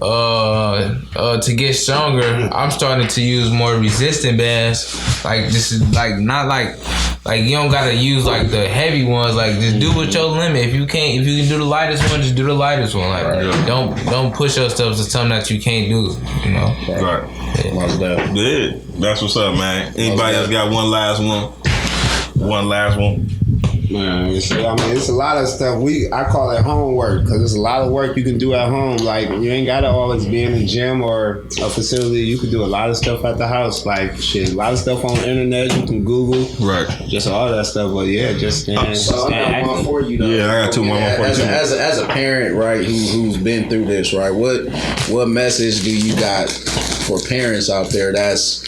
Speaker 4: To get stronger, I'm starting to use more resistant bands. Like this is not like you don't gotta use like the heavy ones. Like just do what your limit. If you can do the lightest one, just do the lightest one. Like don't push yourself to something that you can't do. You know.
Speaker 1: Right. Yeah. That's what's up, man. Anybody else got one last one? One last one.
Speaker 2: Man, it's a lot of stuff. I call it homework because there's a lot of work you can do at home. Like you ain't gotta always be in a gym or a facility. You can do a lot of stuff at the house. Like a lot of stuff on the internet. You can Google,
Speaker 1: right?
Speaker 2: Just all that stuff. But yeah, just stand.
Speaker 3: So I got one for you, though.
Speaker 1: Yeah, I got two more for you.
Speaker 3: As a parent, right, who's been through this, right? What message do you got for parents out there that's,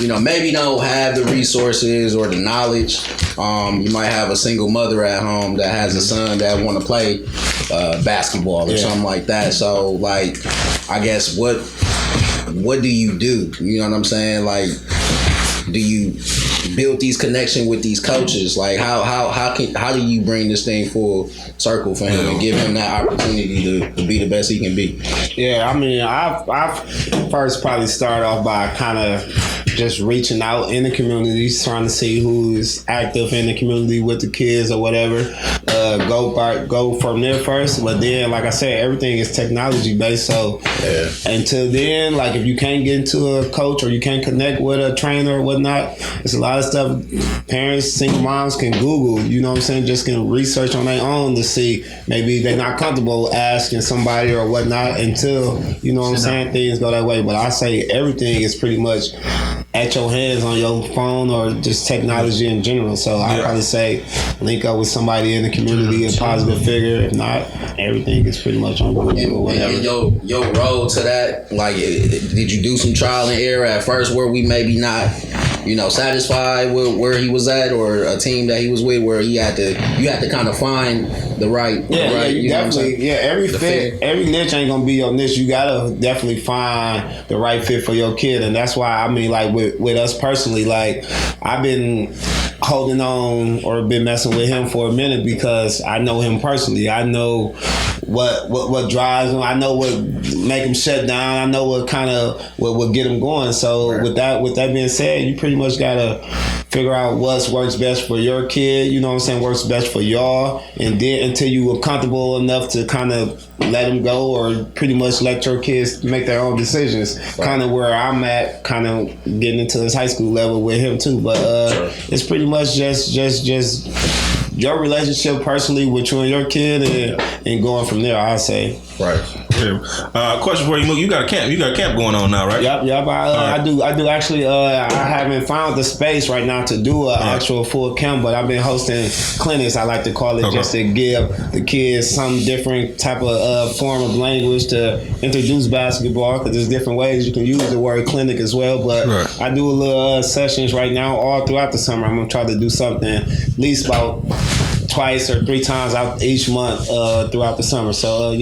Speaker 3: maybe don't have the resources or the knowledge? You might have a single mother at home that has a son that want to play basketball or something like that. So, like, I guess what do you do? You know what I'm saying? Like, do you build these connections with these coaches? Like, how do you bring this thing full circle for him and give him that opportunity to be the best he can be?
Speaker 2: Yeah, I first probably start off by kind of just reaching out in the communities, trying to see who's active in the community with the kids or whatever. Go from there first. But then, like I said, everything is technology based. So until then, like if you can't get into a coach or you can't connect with a trainer or whatnot, there's a lot of stuff parents, single moms can Google. You know what I'm saying? Just can research on their own to see. Maybe they're not comfortable asking somebody or whatnot until, you know what I'm saying, things go that way. But I say everything is pretty much at your hands on your phone or just technology in general. So I probably say link up with somebody in the community, a positive figure. If not, everything is pretty much on Google or whatever.
Speaker 3: And your road to that, like, did you do some trial and error at first where we maybe not, satisfied with where he was at, or a team that he was with where you had to kind of find the right,
Speaker 2: you definitely, every niche ain't gonna be your niche. You gotta definitely find the right fit for your kid, and that's why with us personally, like I've been holding on or been messing with him for a minute because I know him personally. I know what drives him. I know what make him shut down. I know what kind of what get him going. So with that being said, you pretty much gotta figure out what works best for your kid. You know what I'm saying? Works best for y'all, and then until you were comfortable enough to kind of let him go, or pretty much let your kids make their own decisions. Right. Kind of where I'm at, kind of getting into this high school level with him too. But it's pretty much just your relationship personally with you and your kid, and going from there, I say.
Speaker 1: Right. Question for you, Mook. You got a camp going on now, right?
Speaker 2: Yep. I do actually. I haven't found the space right now to do an actual full camp, but I've been hosting clinics. I like to call it, just to give the kids some different type of form of language to introduce basketball, because there's different ways you can use the word clinic as well. But I do a little sessions right now all throughout the summer. I'm gonna try to do something at least about twice or 3 times out each month throughout the summer. So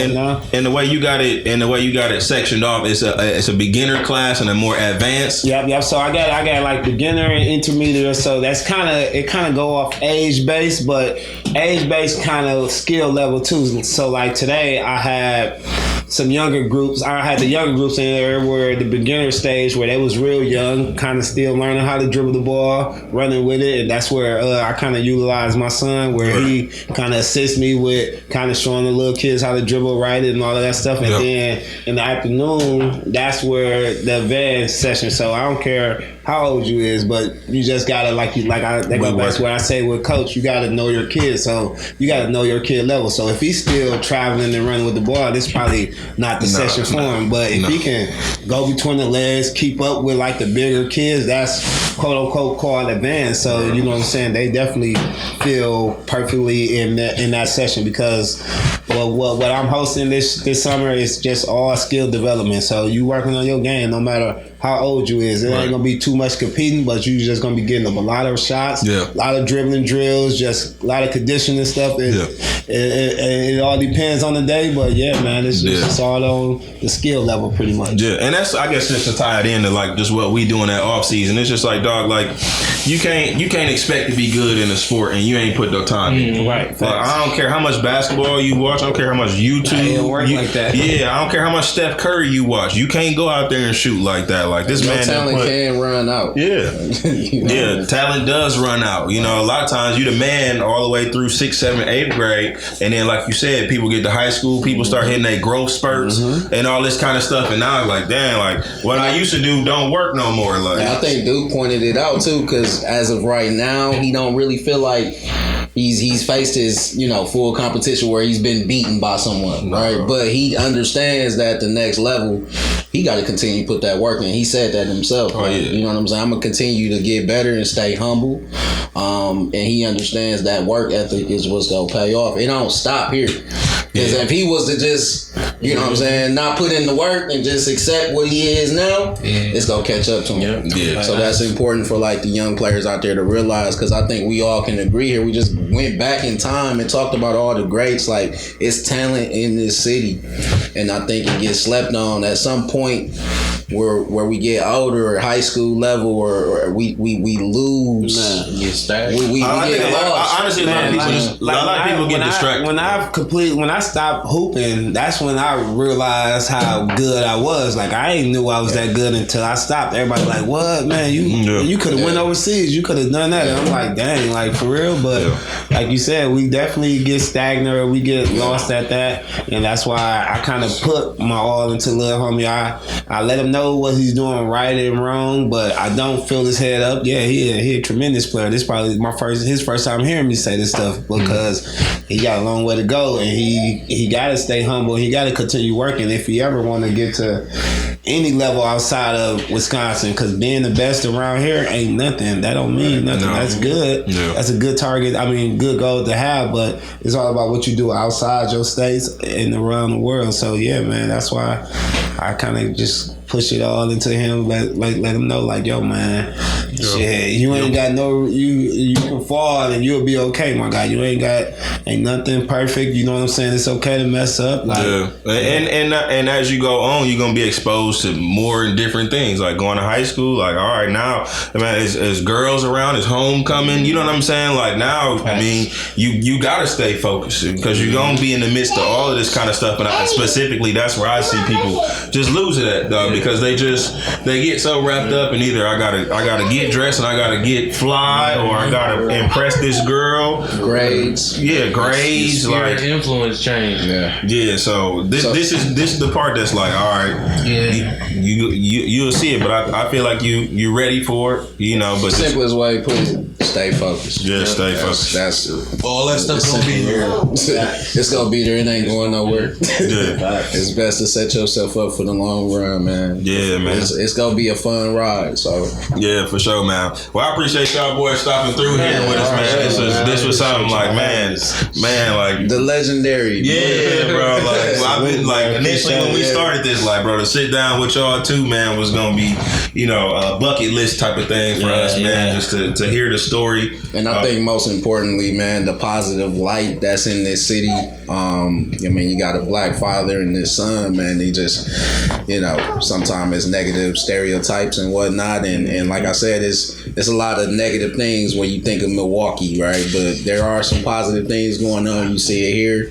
Speaker 2: now.
Speaker 1: And the way you got it sectioned off, it's a beginner class and a more advanced.
Speaker 2: Yep. So I got like beginner and intermediate. So that's kind of go off age based, but age based kind of skill level too. So like today I had some younger groups. I had the younger groups in there where the beginner stage where they was real young, kind of still learning how to dribble the ball, running with it, and that's where I kind of utilize my son, where he kind of assists me with kind of showing the little kids how to dribble right and all of that stuff. And then in the afternoon, that's where the advanced session. So I don't care how old you is, but you just gotta that's what I say with coach. You gotta know your kid, so you gotta know your kid level. So if he's still traveling and running with the ball, this probably not the session for him. But if he can go between the legs, keep up with like the bigger kids, that's quote unquote called advanced. So you know what I'm saying? They definitely feel perfectly in that session, because what I'm hosting this summer is just all skill development. So you working on your game no matter how old you is. It ain't gonna be too much competing, but you just gonna be getting a lot of shots, a lot of dribbling drills, just a lot of conditioning stuff. It all depends on the day, but man, it's all on the skill level pretty much. Yeah,
Speaker 1: and that's, I guess, just to tie it into like just what we doing at off season. It's just like, dog, like you can't expect to be good in a sport and you ain't put no time in.
Speaker 2: Right.
Speaker 1: Like, I don't care how much basketball you watch. I don't care how much YouTube.
Speaker 2: Like that.
Speaker 1: Yeah, I don't care how much Steph Curry you watch. You can't go out there and shoot like that. Like this man,
Speaker 3: talent can run out.
Speaker 1: Yeah, talent does run out. You know, a lot of times you the man all the way through 6th, 7th, 8th grade, and then like you said, people get to high school, people start hitting their growth spurts and all this kind of stuff, and now it's like, damn, like what I used to do don't work no more. Like,
Speaker 3: and I think Duke pointed it out too, because as of right now, he don't really feel like he's faced his full competition where he's been beaten by someone, right? But he understands that the next level, he got to continue to put that work in. He said that himself. You know what I'm saying? I'm gonna continue to get better and stay humble. And he understands that work ethic is what's gonna pay off. It don't stop here. Because if he was to just, you know what I'm saying, not put in the work and just accept what he is now, it's gonna catch up to him. Yeah. So that's important for like the young players out there to realize, because I think we all can agree here. We just went back in time and talked about all the greats. Like, it's talent in this city, and I think it gets slept on at some point where we get older, or high school level, or we lose. We get lost.
Speaker 1: Honestly, a lot of people get distracted.
Speaker 2: When I stopped hooping, that's when I realized how good I was. Like, I ain't knew I was that good until I stopped. Everybody like, what, man? You could have went overseas. You could have done that. And I'm like, dang, like for real. But like you said, we definitely get stagnant, or we get lost at that, and that's why I kind of put my all into little homie. I let him know what he's doing right and wrong, but I don't fill his head up. Yeah, he a tremendous player. This is probably his first time hearing me say this stuff, because he got a long way to go, and he got to stay humble. He got to continue working if he ever want to get to any level outside of Wisconsin, because being the best around here ain't nothing. That don't mean nothing. That's good. Yeah. That's a good target. I mean, good goal to have, but it's all about what you do outside your states and around the world. So yeah, man, that's why I kind of just push it all into him. Let him know, like, yo, man, shit, you ain't got no, you can fall and you'll be okay, my guy. You ain't nothing perfect. You know what I'm saying? It's okay to mess up. Like,
Speaker 1: and as you go on, you're gonna be exposed to more and different things. Like going to high school, like, all right, now, man, is girls around, is homecoming. You know what I'm saying? Like now, I mean, you gotta stay focused because you're gonna be in the midst of all of this kind of stuff. And specifically, that's where I see people just losing it, though, because they get so wrapped up in either I gotta get dressed and I gotta get fly, or I gotta impress this girl.
Speaker 3: Grades,
Speaker 1: grades, like
Speaker 5: influence change.
Speaker 1: Yeah. So this is the part that's like, all right, you'll see it, but I feel like you ready for it, you know. But
Speaker 3: simplest way to put it, stay focused.
Speaker 1: Yeah, stay focused.
Speaker 3: That's
Speaker 5: all that stuff gonna be here.
Speaker 3: It's gonna be there. It ain't going nowhere. It's best to set yourself up for the long run, man.
Speaker 1: Yeah, man.
Speaker 3: It's gonna be a fun ride. So
Speaker 1: yeah, for sure, man. Well, I appreciate y'all boys stopping through here with us, man. This was something like, man, like
Speaker 3: the legendary.
Speaker 1: Yeah, bro. Like I've been like initially when we started this, like, bro, to sit down with y'all too, man, was gonna be, you know, a bucket list type of thing for us, man. Just to hear the story.
Speaker 3: And I think most importantly, man, the positive light that's in this city. I mean, you got a black father and his son, man. He just, you know, sometimes it's negative stereotypes and whatnot. And like I said, it's a lot of negative things when you think of Milwaukee, right? But there are some positive things going on. You see it here.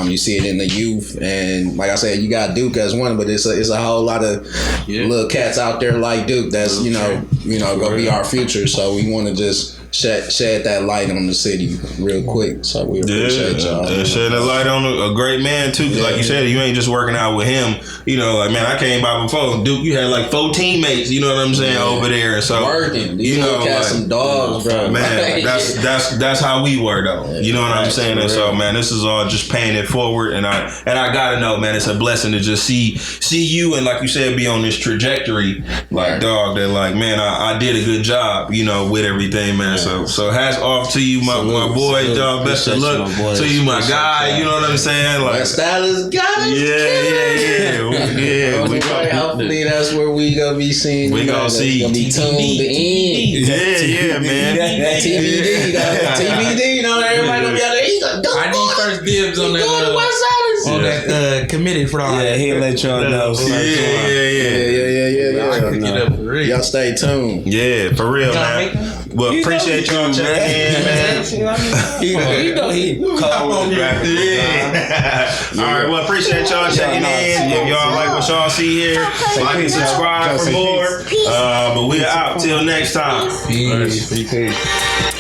Speaker 3: You see it in the youth. And like I said, you got Duke as one, but it's a whole lot of little cats out there like Duke that's, you know, gonna be our future. So we want to just shed that light on the city real quick. So we appreciate y'all.
Speaker 1: Shed that light on a great man too. Cause like you said, you ain't just working out with him. You know, like, man, I came by before Duke. You had like 4 teammates. You know what I'm saying, over there. So
Speaker 3: working.
Speaker 1: You know,
Speaker 3: like, some dogs, bro.
Speaker 1: Man, that's how we were though. You know what I'm saying? And so, man, this is all just paying it forward. And I gotta know, man, it's a blessing to just see you and, like you said, be on this trajectory. Like, dog, that like, man, I did a good job, you know, with everything, man. So hats off to you, my boy, dog. Best of luck to you, my guy. You know what I'm saying? Like,
Speaker 3: that stylist got it.
Speaker 1: Yeah.
Speaker 3: Hopefully that's where we gonna be seeing.
Speaker 1: We gonna see.
Speaker 3: Gonna be tuned in.
Speaker 1: Yeah, man.
Speaker 3: TBD. You know, everybody gonna be out there.
Speaker 4: I need first dibs on that committee for all.
Speaker 2: Yeah, he'll let y'all know.
Speaker 3: Yeah. Y'all stay tuned.
Speaker 1: Yeah, for real, man. Well, appreciate y'all checking in, man.
Speaker 2: He cold.
Speaker 1: All right, well, appreciate y'all checking in. If y'all like what y'all see here, like and subscribe for more. But we're out till next time.
Speaker 4: Peace.